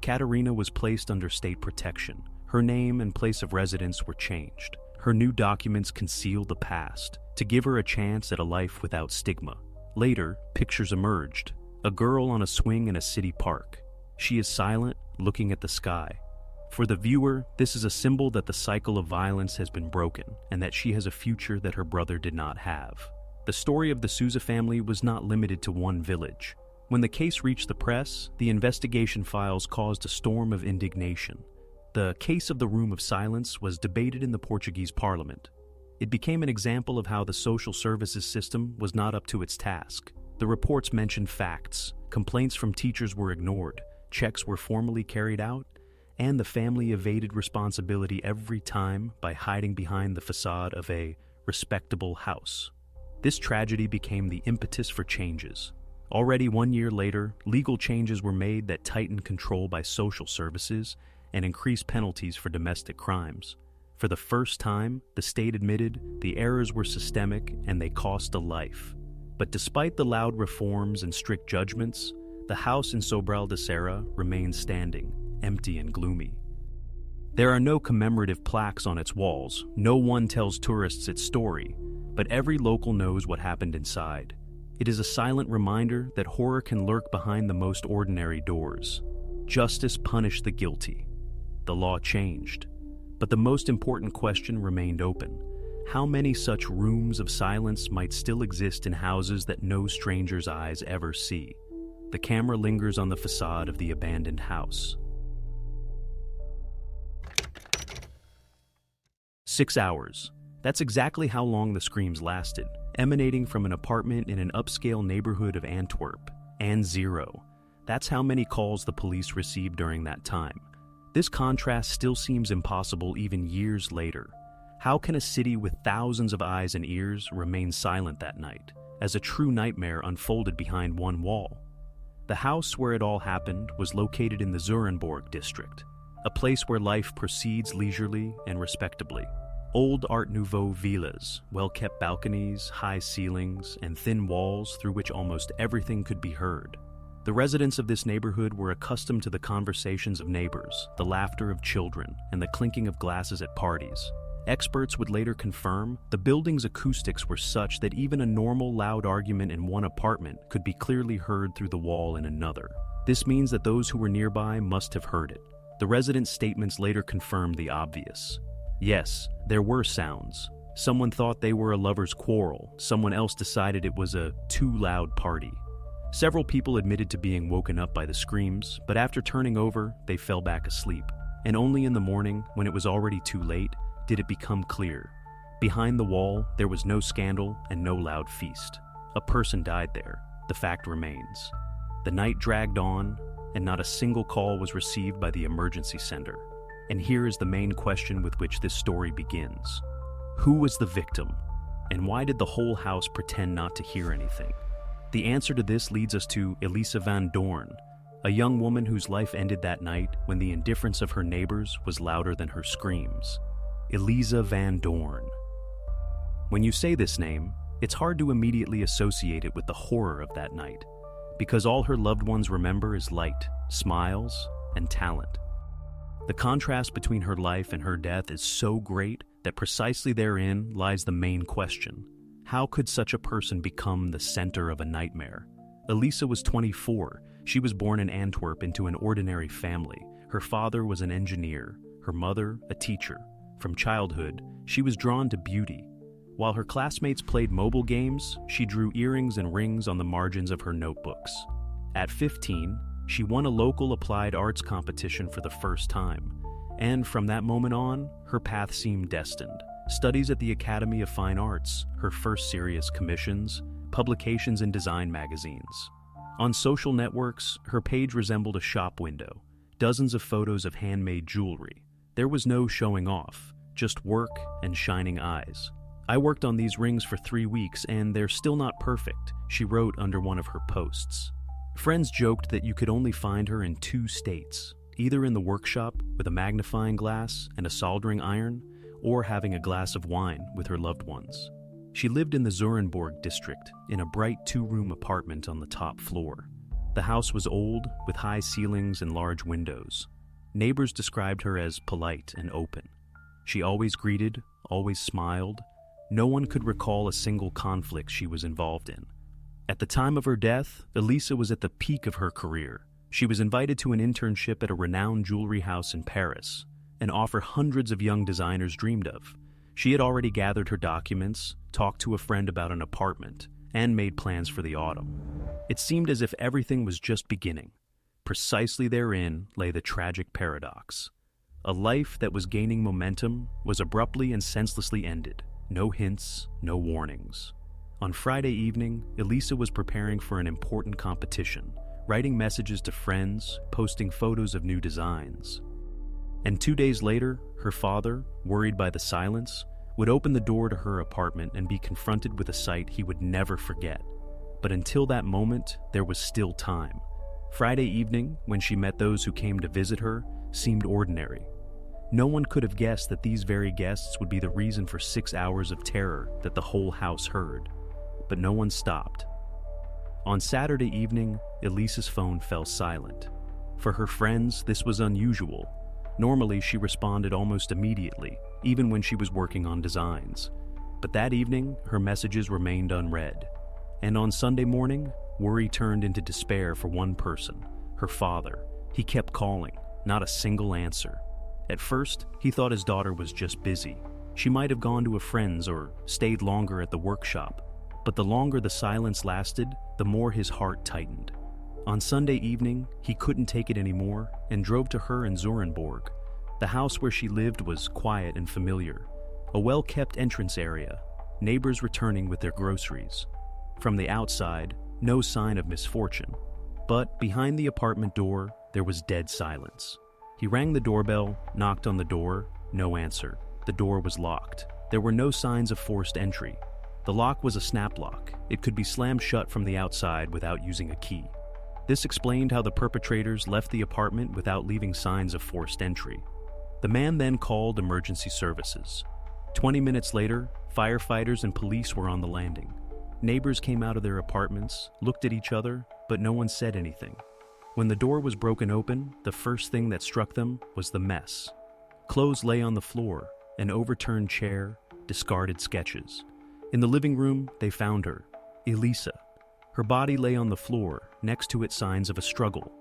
Katerina was placed under state protection. Her name and place of residence were changed. Her new documents concealed the past, to give her a chance at a life without stigma. Later, pictures emerged. A girl on a swing in a city park. She is silent, looking at the sky. For the viewer, this is a symbol that the cycle of violence has been broken, and that she has a future that her brother did not have. The story of the Souza family was not limited to one village. When the case reached the press, the investigation files caused a storm of indignation. The case of the Room of Silence was debated in the Portuguese parliament. It became an example of how the social services system was not up to its task. The reports mentioned facts, complaints from teachers were ignored, checks were formally carried out, and the family evaded responsibility every time by hiding behind the facade of a respectable house. This tragedy became the impetus for changes. Already 1 year later, legal changes were made that tightened control by social services and increased penalties for domestic crimes. For the first time, the state admitted the errors were systemic and they cost a life. But despite the loud reforms and strict judgments, the house in Sobral de Serra remains standing, empty and gloomy. There are no commemorative plaques on its walls, no one tells tourists its story, but every local knows what happened inside. It is a silent reminder that horror can lurk behind the most ordinary doors. Justice punished the guilty. The law changed. But the most important question remained open. How many such rooms of silence might still exist in houses that no stranger's eyes ever see? The camera lingers on the facade of the abandoned house. 6 hours. That's exactly how long the screams lasted, emanating from an apartment in an upscale neighborhood of Antwerp. And 0. That's how many calls the police received during that time. This contrast still seems impossible even years later. How can a city with thousands of eyes and ears remain silent that night, as a true nightmare unfolded behind one wall? The house where it all happened was located in the Zurenborg district, a place where life proceeds leisurely and respectably. Old Art Nouveau villas, well-kept balconies, high ceilings, and thin walls through which almost everything could be heard. The residents of this neighborhood were accustomed to the conversations of neighbors, the laughter of children, and the clinking of glasses at parties. Experts would later confirm the building's acoustics were such that even a normal loud argument in one apartment could be clearly heard through the wall in another. This means that those who were nearby must have heard it. The residents' statements later confirmed the obvious. Yes, there were sounds. Someone thought they were a lover's quarrel. Someone else decided it was a too loud party. Several people admitted to being woken up by the screams, but after turning over, they fell back asleep. And only in the morning, when it was already too late, did it become clear. Behind the wall, there was no scandal and no loud feast. A person died there. The fact remains. The night dragged on, and not a single call was received by the emergency center. And here is the main question with which this story begins. Who was the victim? And why did the whole house pretend not to hear anything? The answer to this leads us to Elisa van Doorn, a young woman whose life ended that night when the indifference of her neighbors was louder than her screams. Elisa van Doorn. When you say this name, it's hard to immediately associate it with the horror of that night, because all her loved ones remember is light, smiles, and talent. The contrast between her life and her death is so great that precisely therein lies the main question. How could such a person become the center of a nightmare? Elisa was 24. She was born in Antwerp into an ordinary family. Her father was an engineer, her mother a teacher. From childhood, she was drawn to beauty. While her classmates played mobile games, she drew earrings and rings on the margins of her notebooks. At 15, she won a local applied arts competition for the first time, and from that moment on, her path seemed destined. Studies at the Academy of Fine Arts, her first serious commissions, publications and design magazines. On social networks, her page resembled a shop window, dozens of photos of handmade jewelry. There was no showing off, just work and shining eyes. "I worked on these rings for 3 weeks and they're still not perfect," she wrote under one of her posts. Friends joked that you could only find her in 2 states, either in the workshop with a magnifying glass and a soldering iron, or having a glass of wine with her loved ones. She lived in the Zurenborg district in a bright 2-room apartment on the top floor. The house was old, with high ceilings and large windows. Neighbors described her as polite and open. She always greeted, always smiled. No one could recall a single conflict she was involved in. At the time of her death, Elisa was at the peak of her career. She was invited to an internship at a renowned jewelry house in Paris, an offer hundreds of young designers dreamed of. She had already gathered her documents, talked to a friend about an apartment, and made plans for the autumn. It seemed as if everything was just beginning. Precisely therein lay the tragic paradox. A life that was gaining momentum was abruptly and senselessly ended. No hints, no warnings. On Friday evening, Elisa was preparing for an important competition, writing messages to friends, posting photos of new designs. And 2 days later, her father, worried by the silence, would open the door to her apartment and be confronted with a sight he would never forget. But until that moment, there was still time. Friday evening, when she met those who came to visit her, seemed ordinary. No one could have guessed that these very guests would be the reason for 6 hours of terror that the whole house heard. But no one stopped. On Saturday evening, Elisa's phone fell silent. For her friends, this was unusual. Normally, she responded almost immediately, even when she was working on designs. But that evening, her messages remained unread. And on Sunday morning, worry turned into despair for one person, her father. He kept calling, not a single answer. At first, he thought his daughter was just busy. She might have gone to a friend's or stayed longer at the workshop. But the longer the silence lasted, the more his heart tightened. On Sunday evening, he couldn't take it anymore and drove to her in Zurenborg. The house where she lived was quiet and familiar, a well-kept entrance area, neighbors returning with their groceries. From the outside, no sign of misfortune. But behind the apartment door, there was dead silence. He rang the doorbell, knocked on the door, no answer. The door was locked. There were no signs of forced entry. The lock was a snap lock. It could be slammed shut from the outside without using a key. This explained how the perpetrators left the apartment without leaving signs of forced entry. The man then called emergency services. 20 minutes later, firefighters and police were on the landing. Neighbors came out of their apartments, looked at each other, but no one said anything. When the door was broken open, the first thing that struck them was the mess. Clothes lay on the floor, an overturned chair, discarded sketches. In the living room, they found her, Elisa. Her body lay on the floor, next to it signs of a struggle.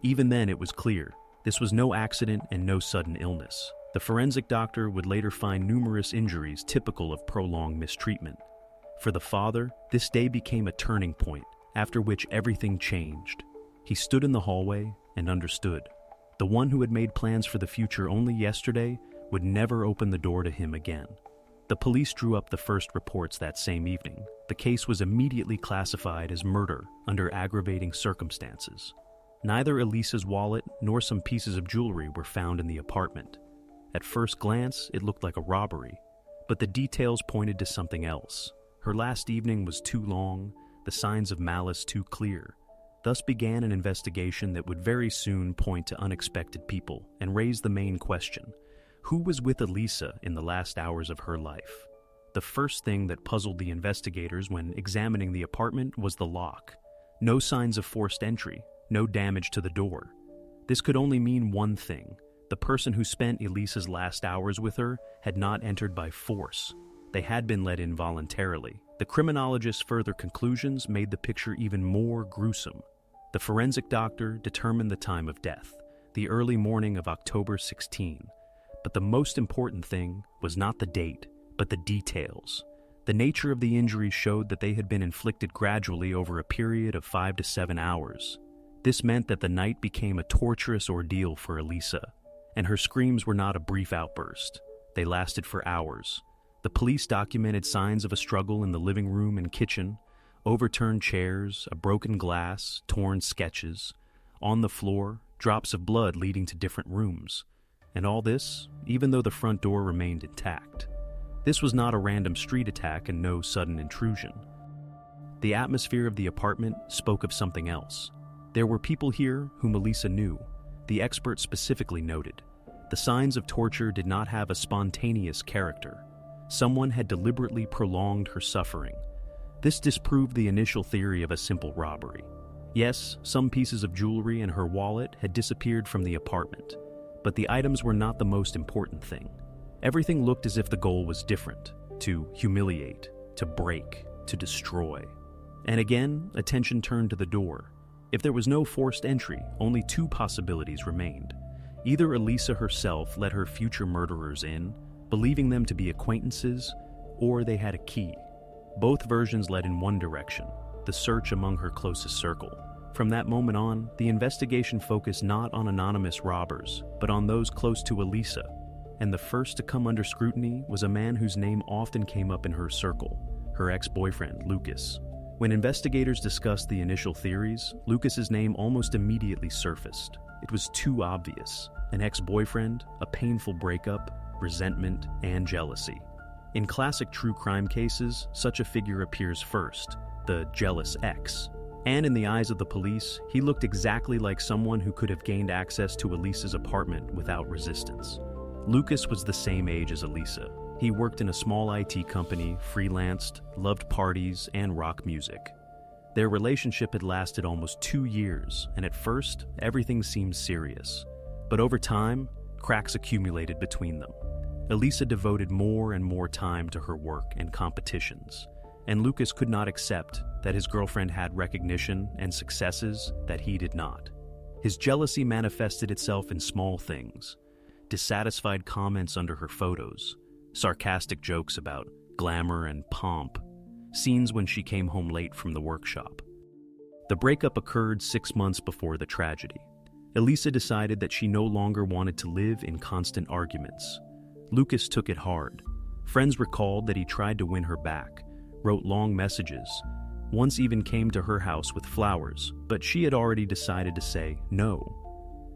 Even then, it was clear. This was no accident and no sudden illness. The forensic doctor would later find numerous injuries typical of prolonged mistreatment. For the father, this day became a turning point, after which everything changed. He stood in the hallway and understood. The one who had made plans for the future only yesterday would never open the door to him again. The police drew up the first reports that same evening. The case was immediately classified as murder under aggravating circumstances. Neither Elisa's wallet nor some pieces of jewelry were found in the apartment. At first glance, it looked like a robbery, but the details pointed to something else. Her last evening was too long, the signs of malice too clear. Thus began an investigation that would very soon point to unexpected people and raise the main question: who was with Elisa in the last hours of her life? The first thing that puzzled the investigators when examining the apartment was the lock. No signs of forced entry, no damage to the door. This could only mean one thing: the person who spent Elisa's last hours with her had not entered by force. They had been let in voluntarily. The criminologist's further conclusions made the picture even more gruesome. The forensic doctor determined the time of death, the early morning of October 16. But the most important thing was not the date, but the details. The nature of the injuries showed that they had been inflicted gradually over a period of 5 to 7 hours. This meant that the night became a torturous ordeal for Elisa, and her screams were not a brief outburst. They lasted for hours. The police documented signs of a struggle in the living room and kitchen, Overturned chairs, a broken glass, torn sketches. On the floor, drops of blood leading to different rooms. And all this, even though the front door remained intact. This was not a random street attack and no sudden intrusion. The atmosphere of the apartment spoke of something else. There were people here whom Elisa knew. The expert specifically noted. The signs of torture did not have a spontaneous character. Someone had deliberately prolonged her suffering. This disproved the initial theory of a simple robbery. Yes, some pieces of jewelry and her wallet had disappeared from the apartment, but the items were not the most important thing. Everything looked as if the goal was different: to humiliate, to break, to destroy. And again, attention turned to the door. If there was no forced entry, only two possibilities remained. Either Elisa herself let her future murderers in, believing them to be acquaintances, or they had a key. Both versions led in one direction: the search among her closest circle. From that moment on, the investigation focused not on anonymous robbers, but on those close to Elisa. And the first to come under scrutiny was a man whose name often came up in her circle, her ex-boyfriend, Lucas. When investigators discussed the initial theories, Lucas's name almost immediately surfaced. It was too obvious: an ex-boyfriend, a painful breakup, resentment, and jealousy. In classic true crime cases, such a figure appears first, the jealous ex. And in the eyes of the police, he looked exactly like someone who could have gained access to Elisa's apartment without resistance. Lucas was the same age as Elisa. He worked in a small IT company, freelanced, loved parties, and rock music. Their relationship had lasted almost 2 years, and at first, everything seemed serious. But over time, cracks accumulated between them. Elisa devoted more and more time to her work and competitions, and Lucas could not accept that his girlfriend had recognition and successes that he did not. His jealousy manifested itself in small things: dissatisfied comments under her photos, sarcastic jokes about glamour and pomp, scenes when she came home late from the workshop. The breakup occurred 6 months before the tragedy. Elisa decided that she no longer wanted to live in constant arguments. Lucas took it hard. Friends recalled that he tried to win her back, wrote long messages, once even came to her house with flowers, but she had already decided to say no.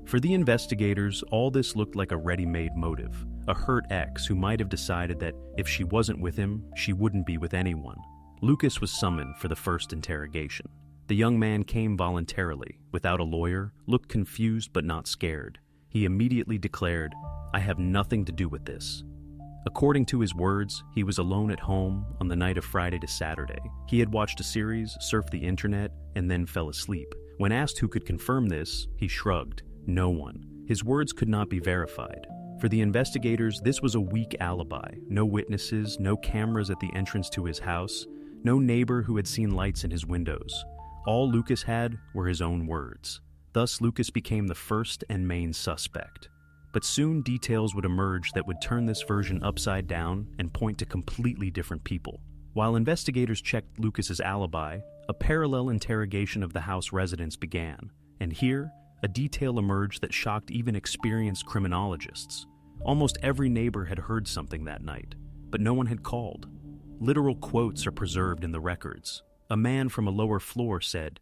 For the investigators, all this looked like a ready-made motive, a hurt ex who might have decided that if she wasn't with him, she wouldn't be with anyone. Lucas was summoned for the first interrogation. The young man came voluntarily, without a lawyer, looked confused but not scared. He immediately declared, "I have nothing to do with this." According to his words, he was alone at home on the night of Friday to Saturday. He had watched a series, surfed the internet, and then fell asleep. When asked who could confirm this, he shrugged. No one. His words could not be verified. For the investigators, this was a weak alibi. No witnesses, no cameras at the entrance to his house, no neighbor who had seen lights in his windows. All Lucas had were his own words. Thus, Lucas became the first and main suspect. But soon details would emerge that would turn this version upside down and point to completely different people. While investigators checked Lucas's alibi, a parallel interrogation of the house residents began. And here, a detail emerged that shocked even experienced criminologists. Almost every neighbor had heard something that night, but no one had called. Literal quotes are preserved in the records. A man from a lower floor said,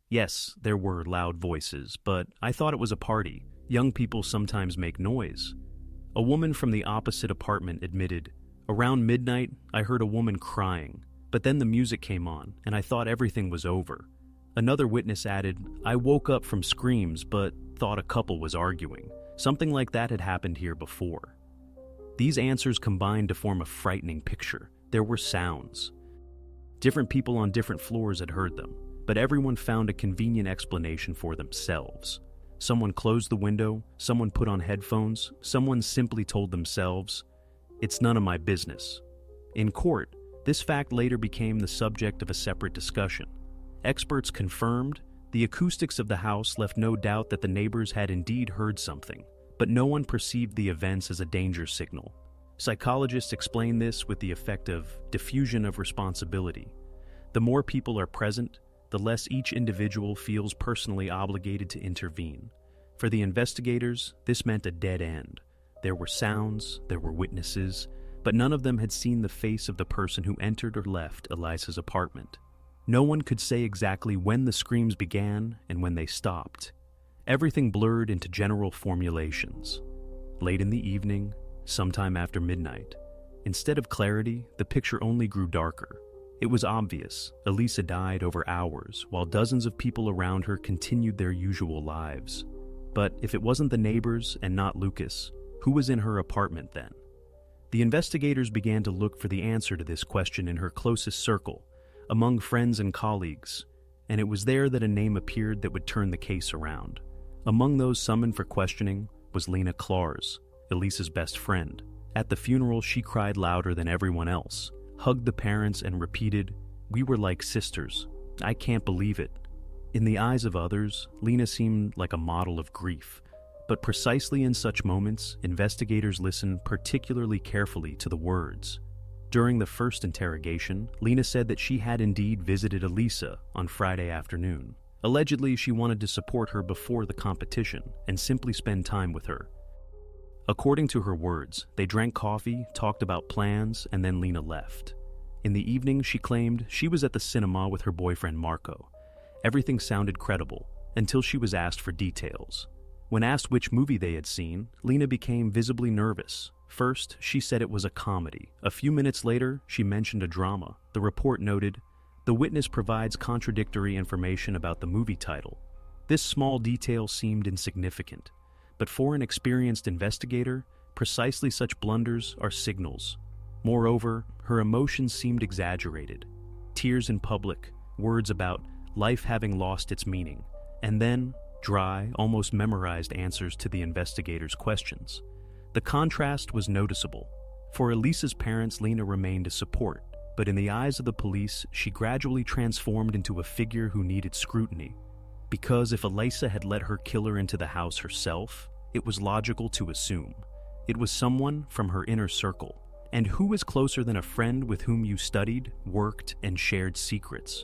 "Yes, there were loud voices, but I thought it was a party. Young people sometimes make noise." A woman from the opposite apartment admitted, "Around midnight, I heard a woman crying, but then the music came on, and I thought everything was over." Another witness added, "I woke up from screams, but thought a couple was arguing. Something like that had happened here before." These answers combined to form a frightening picture. There were sounds. Different people on different floors had heard them, but everyone found a convenient explanation for themselves. Someone closed the window, someone put on headphones, someone simply told themselves, "It's none of my business." In court, this fact later became the subject of a separate discussion. Experts confirmed the acoustics of the house left no doubt that the neighbors had indeed heard something, but no one perceived the events as a danger signal. Psychologists explain this with the effect of diffusion of responsibility. The more people are present, the less each individual feels personally obligated to intervene. For the investigators, this meant a dead end. There were sounds, there were witnesses, but none of them had seen the face of the person who entered or left Elisa's apartment. No one could say exactly when the screams began and when they stopped. Everything blurred into general formulations. Late in the evening, sometime after midnight. Instead of clarity, the picture only grew darker. It was obvious Elisa died over hours, while dozens of people around her continued their usual lives. But if it wasn't the neighbors and not Lucas, who was in her apartment then? The investigators began to look for the answer to this question in her closest circle, among friends and colleagues, and it was there that a name appeared that would turn the case around. Among those summoned for questioning was Lena Clars, Elisa's best friend. At the funeral, she cried louder than everyone else, hugged the parents, and repeated, "We were like sisters. I can't believe it." In the eyes of others, Lena seemed like a model of grief. But precisely in such moments, investigators listened particularly carefully to the words. During the first interrogation, Lena said that she had indeed visited Elisa on Friday afternoon. Allegedly, she wanted to support her before the competition and simply spend time with her. According to her words, they drank coffee, talked about plans, and then Lena left. In the evening, she claimed she was at the cinema with her boyfriend Marco. Everything sounded credible, until she was asked for details. When asked which movie they had seen, Lena became visibly nervous. First, she said it was a comedy. A few minutes later, she mentioned a drama. The report noted, "The witness provides contradictory information about the movie title." This small detail seemed insignificant, but for an experienced investigator, precisely such blunders are signals. Moreover, her emotions seemed exaggerated. Tears in public, words about life having lost its meaning, and then dry, almost memorized answers to the investigators' questions. The contrast was noticeable. For Elisa's parents, Lena remained a support, but in the eyes of the police, she gradually transformed into a figure who needed scrutiny. Because if Elisa had let her killer into the house herself, it was logical to assume it was someone from her inner circle. And who is closer than a friend with whom you studied, worked, and shared secrets?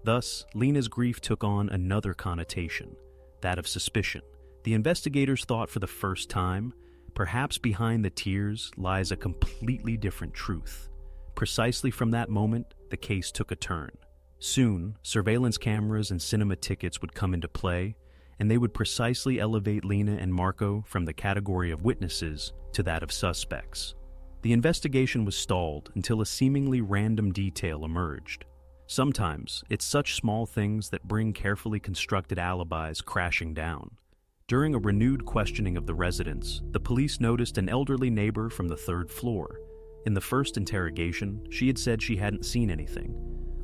Thus, Lena's grief took on another connotation, that of suspicion. The investigators thought for the first time, perhaps behind the tears lies a completely different truth. Precisely from that moment, the case took a turn. Soon, surveillance cameras and cinema tickets would come into play, and they would precisely elevate Lena and Marco from the category of witnesses to that of suspects. The investigation was stalled until a seemingly random detail emerged. Sometimes, it's such small things that bring carefully constructed alibis crashing down. During a renewed questioning of the residents, the police noticed an elderly neighbor from the third floor. In the first interrogation, she had said she hadn't seen anything,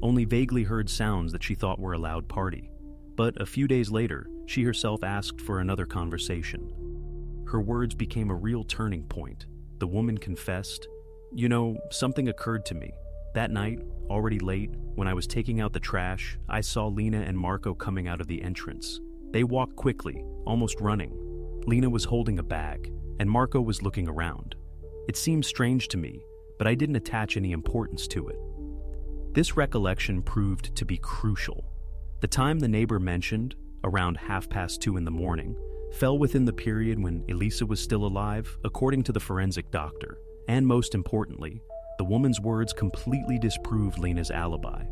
only vaguely heard sounds that she thought were a loud party. But a few days later, she herself asked for another conversation. Her words became a real turning point. The woman confessed, "You know, something occurred to me. That night, already late, when I was taking out the trash, I saw Lena and Marco coming out of the entrance. They walked quickly, almost running. Lena was holding a bag, and Marco was looking around. It seemed strange to me, but I didn't attach any importance to it." This recollection proved to be crucial. The time the neighbor mentioned, around 2:30 in the morning, fell within the period when Elisa was still alive, according to the forensic doctor. And most importantly, the woman's words completely disproved Lena's alibi.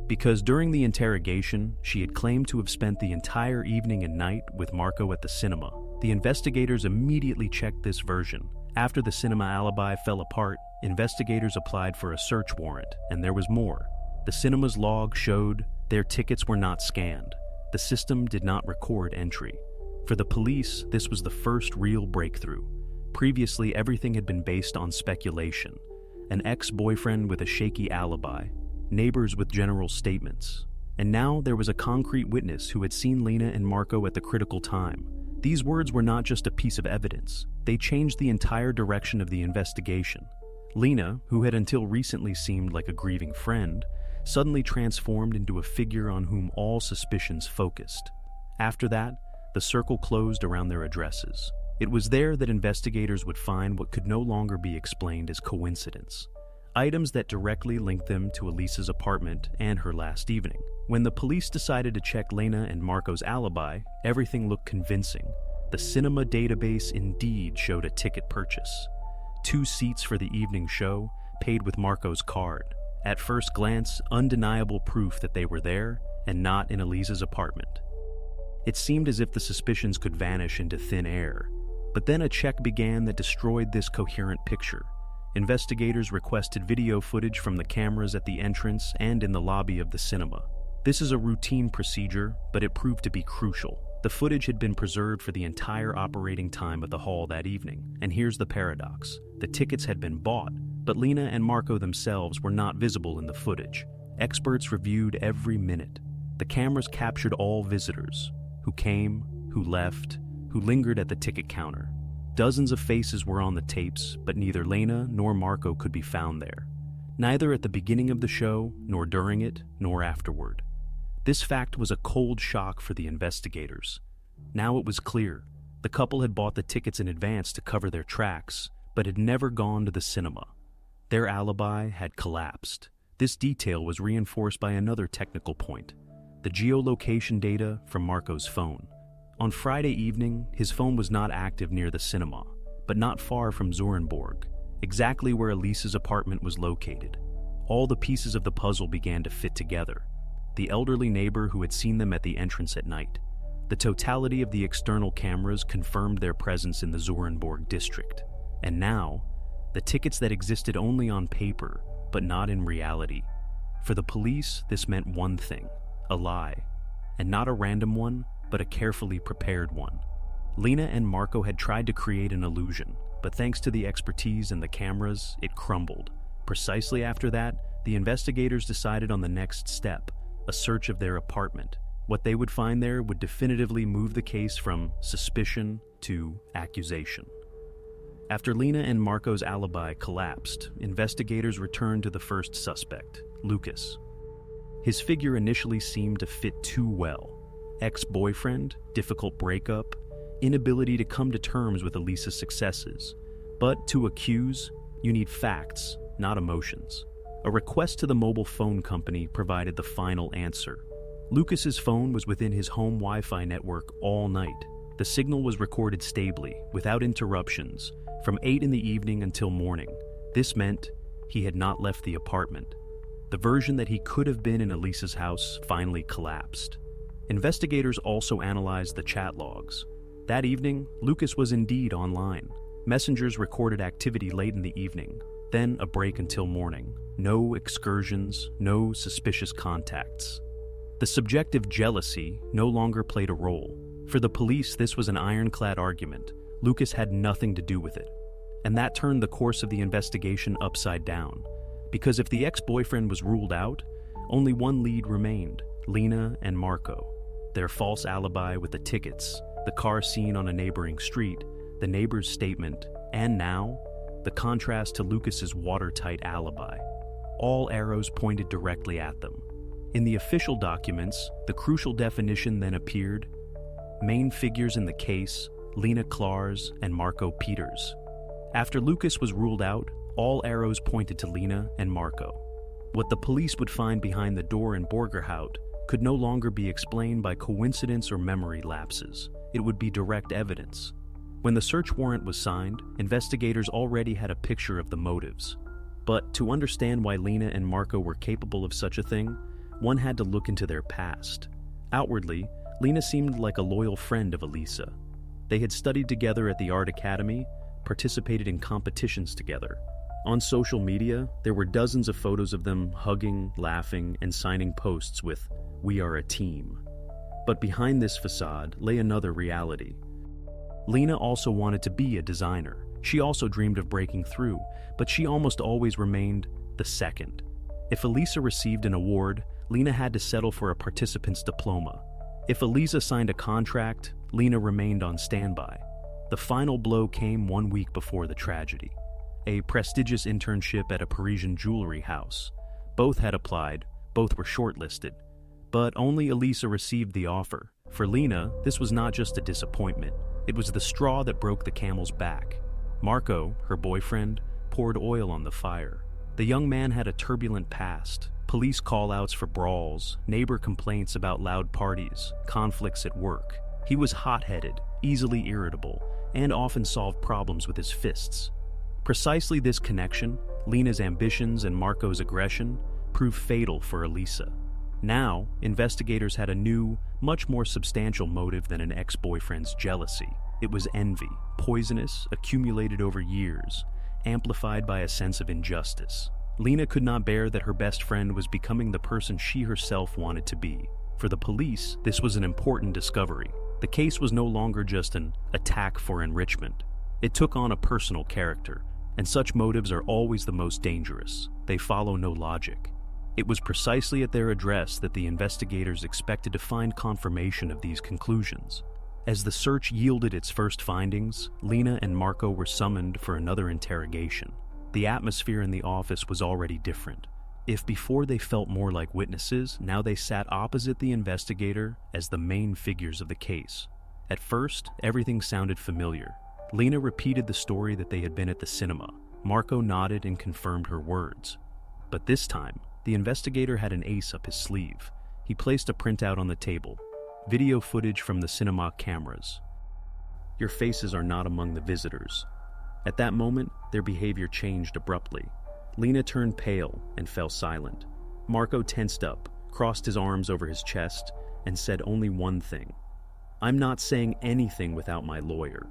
Because during the interrogation, she had claimed to have spent the entire evening and night with Marco at the cinema. The investigators immediately checked this version. After the cinema alibi fell apart, investigators applied for a search warrant, and there was more. The cinema's log showed their tickets were not scanned. The system did not record entry. For the police, this was the first real breakthrough. Previously, everything had been based on speculation. An ex-boyfriend with a shaky alibi, neighbors with general statements. And now there was a concrete witness who had seen Lena and Marco at the critical time. These words were not just a piece of evidence. They changed the entire direction of the investigation. Lena, who had until recently seemed like a grieving friend, suddenly transformed into a figure on whom all suspicions focused. After that, the circle closed around their addresses. It was there that investigators would find what could no longer be explained as coincidence. Items that directly linked them to Elisa's apartment and her last evening. When the police decided to check Lena and Marco's alibi, everything looked convincing. The cinema database indeed showed a ticket purchase. 2 seats for the evening show, paid with Marco's card. At first glance, undeniable proof that they were there and not in Elisa's apartment. It seemed as if the suspicions could vanish into thin air, but then a check began that destroyed this coherent picture. Investigators requested video footage from the cameras at the entrance and in the lobby of the cinema. This is a routine procedure, but it proved to be crucial. The footage had been preserved for the entire operating time of the hall that evening, and here's the paradox. The tickets had been bought, but Lena and Marco themselves were not visible in the footage. Experts reviewed every minute. The cameras captured all visitors, who came, who left, who lingered at the ticket counter. Dozens of faces were on the tapes, but neither Lena nor Marco could be found there. Neither at the beginning of the show, nor during it, nor afterward. This fact was a cold shock for the investigators. Now it was clear. The couple had bought the tickets in advance to cover their tracks, but had never gone to the cinema. Their alibi had collapsed. This detail was reinforced by another technical point: the geolocation data from Marco's phone. On Friday evening, his phone was not active near the cinema, but not far from Zurenborg, exactly where Elisa's apartment was located. All the pieces of the puzzle began to fit together. The elderly neighbor who had seen them at the entrance at night. The totality of the external cameras confirmed their presence in the Zurenborg district. And now, the tickets that existed only on paper, but not in reality. For the police, this meant one thing: a lie. And not a random one, but a carefully prepared one. Lena and Marco had tried to create an illusion, but thanks to the expertise and the cameras, it crumbled. Precisely after that, the investigators decided on the next step: a search of their apartment. What they would find there would definitively move the case from suspicion to accusation. After Lena and Marco's alibi collapsed, investigators returned to the first suspect, Lucas. His figure initially seemed to fit too well. Ex-boyfriend, difficult breakup, inability to come to terms with Elisa's successes. But to accuse, you need facts, not emotions. A request to the mobile phone company provided the final answer. Lucas's phone was within his home Wi-Fi network all night. The signal was recorded stably, without interruptions, from 8 in the evening until morning. This meant he had not left the apartment. The version that he could have been in Elisa's house finally collapsed. Investigators also analyzed the chat logs. That evening, Lucas was indeed online. Messengers recorded activity late in the evening, then a break until morning. No excursions, no suspicious contacts. The subjective jealousy no longer played a role. For the police, this was an ironclad argument. Lucas had nothing to do with it. And that turned the course of the investigation upside down. Because if the ex-boyfriend was ruled out, only one lead remained: Lena and Marco. Their false alibi with the tickets, the car seen on a neighboring street, the neighbor's statement, and now, the contrast to Lucas's watertight alibi. All arrows pointed directly at them. In the official documents, the crucial definition then appeared: main figures in the case, Lena Klaars and Marco Peters. After Lucas was ruled out, all arrows pointed to Lena and Marco. What the police would find behind the door in Borgerhout could no longer be explained by coincidence or memory lapses. It would be direct evidence. When the search warrant was signed, investigators already had a picture of the motives. But to understand why Lena and Marco were capable of such a thing, one had to look into their past. Outwardly, Lena seemed like a loyal friend of Elisa. They had studied together at the art academy, participated in competitions together. On social media, there were dozens of photos of them hugging, laughing, and signing posts with "We are a team." But behind this facade lay another reality. Lena also wanted to be a designer. She also dreamed of breaking through, but she almost always remained the second. If Elisa received an award, Lena had to settle for a participant's diploma. If Elisa signed a contract, Lena remained on standby. The final blow came 1 week before the tragedy. A prestigious internship at a Parisian jewelry house. Both had applied, both were shortlisted. But only Elisa received the offer. For Lena, this was not just a disappointment. It was the straw that broke the camel's back. Marco, her boyfriend, poured oil on the fire. The young man had a turbulent past. Police call-outs for brawls, neighbor complaints about loud parties, conflicts at work. He was hot-headed, easily irritable, and often solved problems with his fists. Precisely this connection, Lena's ambitions and Marco's aggression, prove fatal for Elisa. Now, investigators had a new, much more substantial motive than an ex-boyfriend's jealousy. It was envy, poisonous, accumulated over years, amplified by a sense of injustice. Lena could not bear that her best friend was becoming the person she herself wanted to be. For the police, this was an important discovery. The case was no longer just an attack for enrichment. It took on a personal character, and such motives are always the most dangerous. They follow no logic. It was precisely at their address that the investigators expected to find confirmation of these conclusions. As the search yielded its first findings, Lena and Marco were summoned for another interrogation. The atmosphere in the office was already different. If before they felt more like witnesses, now they sat opposite the investigator as the main figures of the case. At first, everything sounded familiar. Lena repeated the story that they had been at the cinema. Marco nodded and confirmed her words. But this time, the investigator had an ace up his sleeve. He placed a printout on the table. Video footage from the cinema cameras. Your faces are not among the visitors. At that moment, their behavior changed abruptly. Lena turned pale and fell silent. Marco tensed up, crossed his arms over his chest, and said only one thing. I'm not saying anything without my lawyer.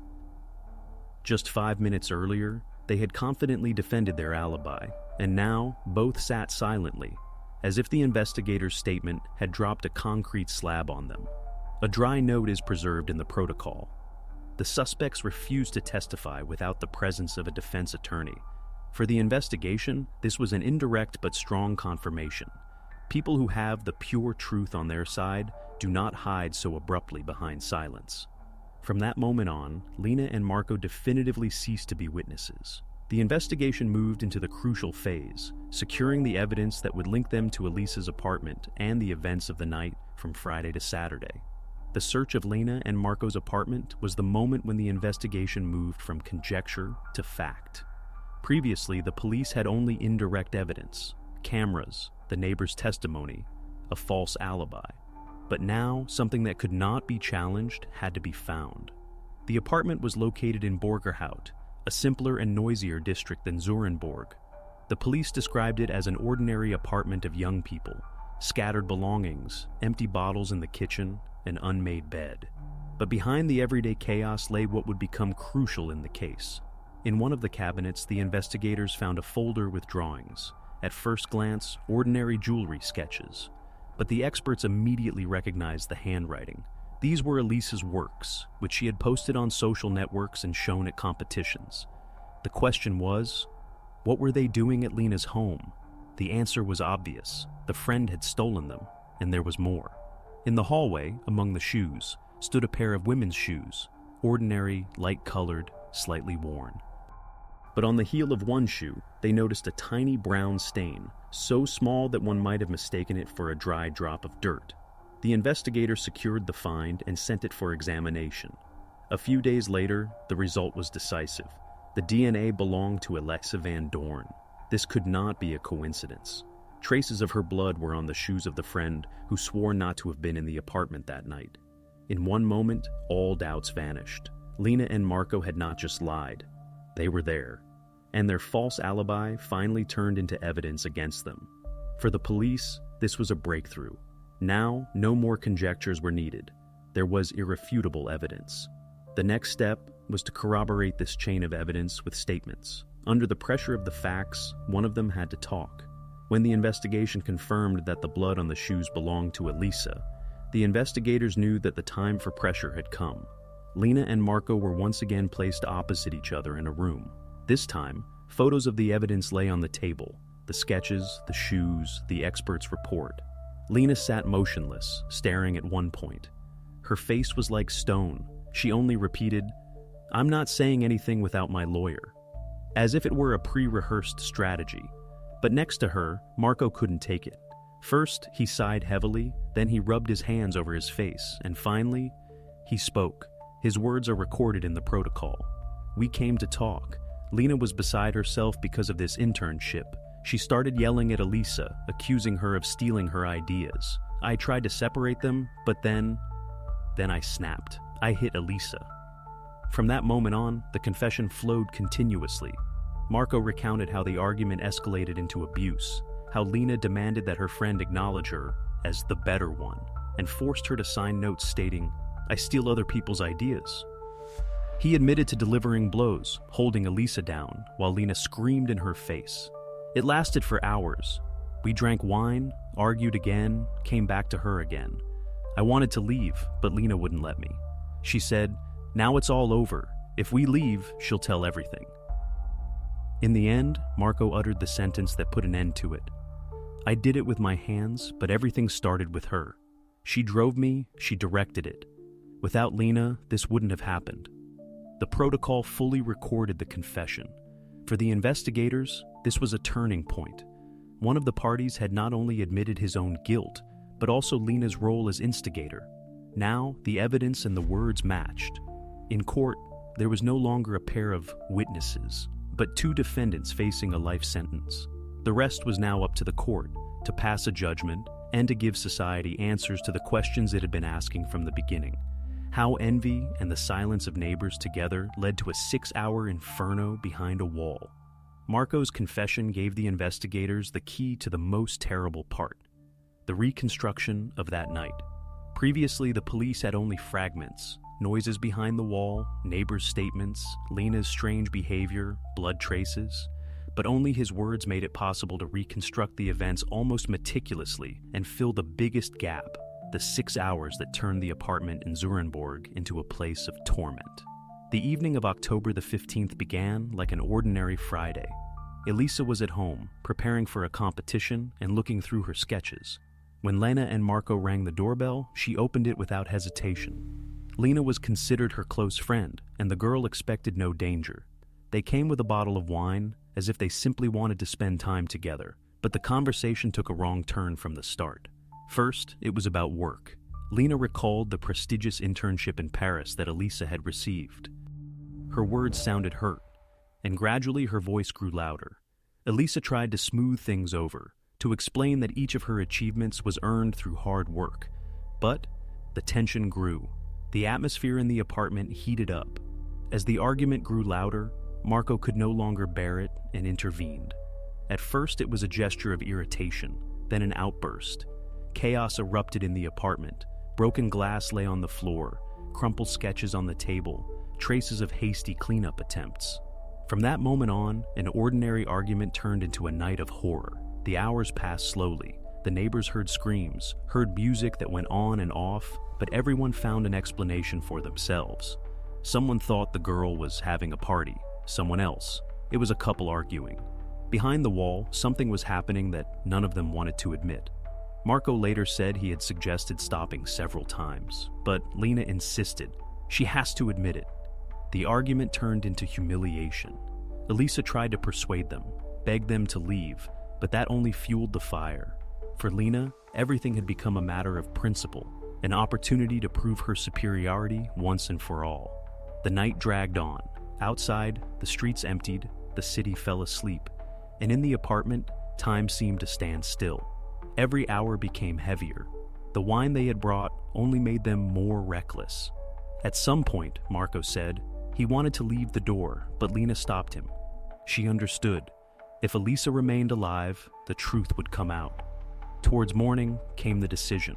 Just 5 minutes earlier, they had confidently defended their alibi, and now both sat silently, as if the investigator's statement had dropped a concrete slab on them. A dry note is preserved in the protocol. The suspects refused to testify without the presence of a defense attorney. For the investigation, this was an indirect but strong confirmation. People who have the pure truth on their side do not hide so abruptly behind silence. From that moment on, Lena and Marco definitively ceased to be witnesses. The investigation moved into the crucial phase, securing the evidence that would link them to Elisa's apartment and the events of the night from Friday to Saturday. The search of Lena and Marco's apartment was the moment when the investigation moved from conjecture to fact. Previously, the police had only indirect evidence, cameras, the neighbor's testimony, a false alibi. But now, something that could not be challenged had to be found. The apartment was located in Borgerhout, a simpler and noisier district than Zurenborg. The police described it as an ordinary apartment of young people, scattered belongings, empty bottles in the kitchen, an unmade bed. But behind the everyday chaos lay what would become crucial in the case. In one of the cabinets, the investigators found a folder with drawings. At first glance, ordinary jewelry sketches. But the experts immediately recognized the handwriting. These were Elisa's works, which she had posted on social networks and shown at competitions. The question was, what were they doing at Lena's home? The answer was obvious. The friend had stolen them, and there was more. In the hallway, among the shoes, stood a pair of women's shoes, ordinary, light-colored, slightly worn. But on the heel of one shoe, they noticed a tiny brown stain, so small that one might have mistaken it for a dry drop of dirt. The investigator secured the find and sent it for examination. A few days later, the result was decisive. The DNA belonged to Alexa Van Dorn. This could not be a coincidence. Traces of her blood were on the shoes of the friend who swore not to have been in the apartment that night. In one moment, all doubts vanished. Lena and Marco had not just lied. They were there. And their false alibi finally turned into evidence against them. For the police, this was a breakthrough. Now, no more conjectures were needed. There was irrefutable evidence. The next step was to corroborate this chain of evidence with statements. Under the pressure of the facts, one of them had to talk. When the investigation confirmed that the blood on the shoes belonged to Elisa, the investigators knew that the time for pressure had come. Lena and Marco were once again placed opposite each other in a room. This time, photos of the evidence lay on the table, the sketches, the shoes, the expert's report. Lena sat motionless, staring at one point. Her face was like stone. She only repeated, "I'm not saying anything without my lawyer," as if it were a pre-rehearsed strategy. But next to her, Marco couldn't take it. First, he sighed heavily, then he rubbed his hands over his face, and finally, he spoke. His words are recorded in the protocol. "We came to talk." Lena was beside herself because of this internship. She started yelling at Elisa, accusing her of stealing her ideas. I tried to separate them, but then I snapped. I hit Elisa. From that moment on, the confession flowed continuously. Marco recounted how the argument escalated into abuse, how Lena demanded that her friend acknowledge her as the better one and forced her to sign notes stating, "I steal other people's ideas." He admitted to delivering blows, holding Elisa down, while Lena screamed in her face. It lasted for hours. We drank wine, argued again, came back to her again. I wanted to leave, but Lena wouldn't let me. She said, "Now it's all over. If we leave, she'll tell everything." In the end, Marco uttered the sentence that put an end to it. "I did it with my hands, but everything started with her. She drove me, she directed it. Without Lena, this wouldn't have happened." The protocol fully recorded the confession. For the investigators, this was a turning point. One of the parties had not only admitted his own guilt, but also Lena's role as instigator. Now, the evidence and the words matched. In court, there was no longer a pair of witnesses, but two defendants facing a life sentence. The rest was now up to the court to pass a judgment and to give society answers to the questions it had been asking from the beginning. How envy and the silence of neighbors together led to a 6-hour inferno behind a wall. Marco's confession gave the investigators the key to the most terrible part: the reconstruction of that night. Previously, the police had only fragments: noises behind the wall, neighbors' statements, Lena's strange behavior, blood traces. But only his words made it possible to reconstruct the events almost meticulously and fill the biggest gap: the 6 hours that turned the apartment in Zurenborg into a place of torment. The evening of October the 15th began like an ordinary Friday. Elisa was at home, preparing for a competition and looking through her sketches. When Lena and Marco rang the doorbell, she opened it without hesitation. Lena was considered her close friend, and the girl expected no danger. They came with a bottle of wine, as if they simply wanted to spend time together, but the conversation took a wrong turn from the start. First, it was about work. Lena recalled the prestigious internship in Paris that Elisa had received. Her words sounded hurt, and gradually her voice grew louder. Elisa tried to smooth things over, to explain that each of her achievements was earned through hard work. But the tension grew. The atmosphere in the apartment heated up. As the argument grew louder, Marco could no longer bear it and intervened. At first, it was a gesture of irritation, then an outburst. Chaos erupted in the apartment. Broken glass lay on the floor, crumpled sketches on the table, traces of hasty cleanup attempts. From that moment on, an ordinary argument turned into a night of horror. The hours passed slowly. The neighbors heard screams, heard music that went on and off, but everyone found an explanation for themselves. Someone thought the girl was having a party, someone else. It was a couple arguing. Behind the wall, something was happening that none of them wanted to admit. Marco later said he had suggested stopping several times, but Lena insisted. She has to admit it. The argument turned into humiliation. Elisa tried to persuade them, begged them to leave, but that only fueled the fire. For Lena, everything had become a matter of principle, an opportunity to prove her superiority once and for all. The night dragged on. Outside, the streets emptied, the city fell asleep, and in the apartment, time seemed to stand still. Every hour became heavier. The wine they had brought only made them more reckless. At some point, Marco said, he wanted to leave the door, but Lena stopped him. She understood. If Elisa remained alive, the truth would come out. Towards morning came the decision.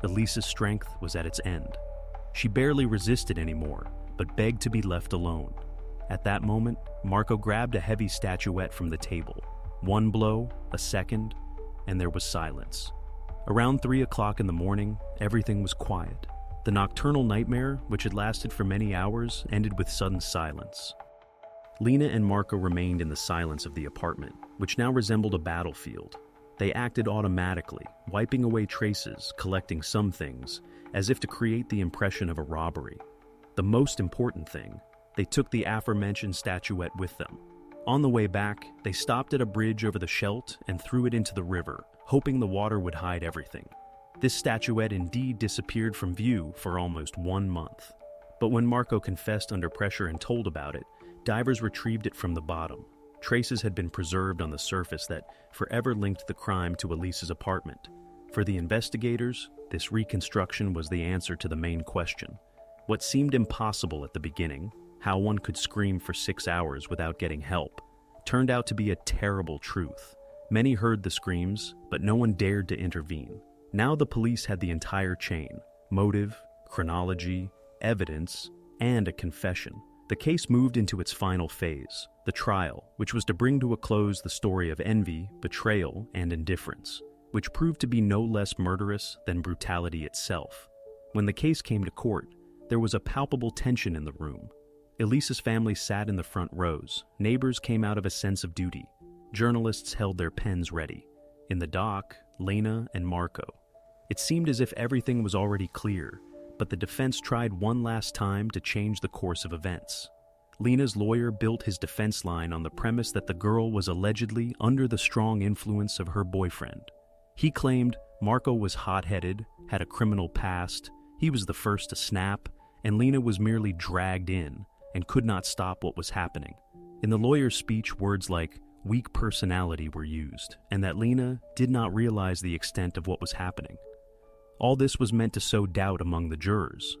Elisa's strength was at its end. She barely resisted anymore, but begged to be left alone. At that moment, Marco grabbed a heavy statuette from the table. One blow, a second, and there was silence. Around 3 o'clock in the morning, everything was quiet. The nocturnal nightmare, which had lasted for many hours, ended with sudden silence. Lena and Marco remained in the silence of the apartment, which now resembled a battlefield. They acted automatically, wiping away traces, collecting some things, as if to create the impression of a robbery. The most important thing, they took the aforementioned statuette with them. On the way back, they stopped at a bridge over the Scheldt and threw it into the river, hoping the water would hide everything. This statuette indeed disappeared from view for almost 1 month. But when Marco confessed under pressure and told about it, divers retrieved it from the bottom. Traces had been preserved on the surface that forever linked the crime to Elisa's apartment. For the investigators, this reconstruction was the answer to the main question. What seemed impossible at the beginning, how one could scream for 6 hours without getting help, turned out to be a terrible truth. Many heard the screams, but no one dared to intervene. Now the police had the entire chain: motive, chronology, evidence, and a confession. The case moved into its final phase, the trial, which was to bring to a close the story of envy, betrayal, and indifference, which proved to be no less murderous than brutality itself. When the case came to court, there was a palpable tension in the room. Elisa's family sat in the front rows. Neighbors came out of a sense of duty. Journalists held their pens ready. In the dock, Lena and Marco. It seemed as if everything was already clear, but the defense tried one last time to change the course of events. Lena's lawyer built his defense line on the premise that the girl was allegedly under the strong influence of her boyfriend. He claimed Marco was hot-headed, had a criminal past, he was the first to snap, and Lena was merely dragged in and could not stop what was happening. In the lawyer's speech, words like weak personality were used, and that Lena did not realize the extent of what was happening. All this was meant to sow doubt among the jurors.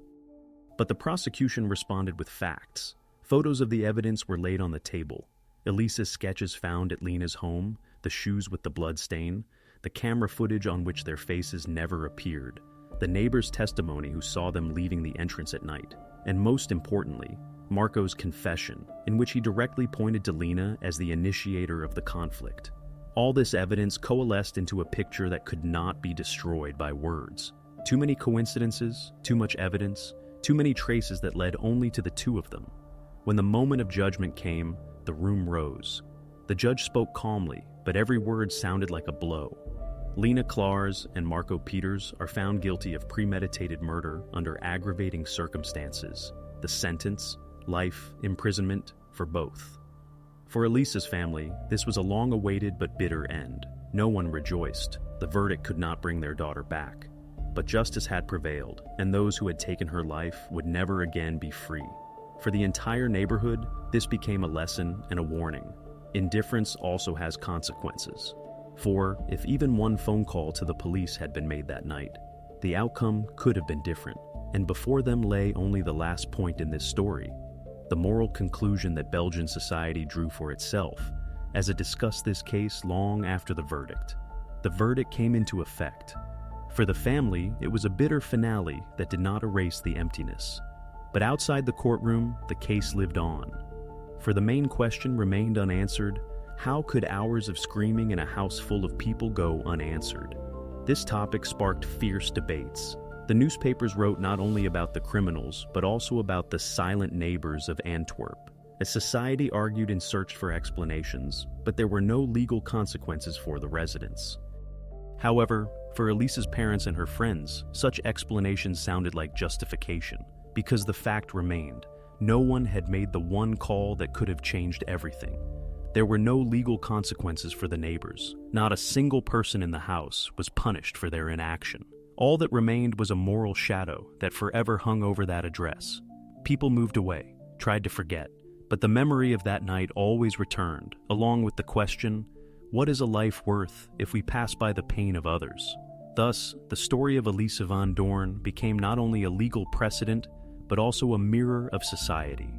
But the prosecution responded with facts. Photos of the evidence were laid on the table. Elisa's sketches found at Lena's home, the shoes with the blood stain, the camera footage on which their faces never appeared, the neighbor's testimony who saw them leaving the entrance at night, and most importantly, Marco's confession, in which he directly pointed to Lena as the initiator of the conflict. All this evidence coalesced into a picture that could not be destroyed by words. Too many coincidences, too much evidence, too many traces that led only to the two of them. When the moment of judgment came, the room rose. The judge spoke calmly, but every word sounded like a blow. Lena Clars and Marco Peters are found guilty of premeditated murder under aggravating circumstances. The sentence: life imprisonment for both. For Elisa's family, this was a long-awaited but bitter end. No one rejoiced. The verdict could not bring their daughter back. But justice had prevailed, and those who had taken her life would never again be free. For the entire neighborhood, this became a lesson and a warning. Indifference also has consequences. For if even one phone call to the police had been made that night, the outcome could have been different. And before them lay only the last point in this story: the moral conclusion that Belgian society drew for itself, as it discussed this case long after the verdict. The verdict came into effect. For the family, it was a bitter finale that did not erase the emptiness. But outside the courtroom, the case lived on. For the main question remained unanswered: how could hours of screaming in a house full of people go unanswered? This topic sparked fierce debates. The newspapers wrote not only about the criminals, but also about the silent neighbors of Antwerp. A society argued and searched for explanations, but there were no legal consequences for the residents. However, for Elisa's parents and her friends, such explanations sounded like justification, because the fact remained: no one had made the one call that could have changed everything. There were no legal consequences for the neighbors. Not a single person in the house was punished for their inaction. All that remained was a moral shadow that forever hung over that address. People moved away, tried to forget, but the memory of that night always returned, along with the question: what is a life worth if we pass by the pain of others? Thus, the story of Elisa van Doorn became not only a legal precedent, but also a mirror of society.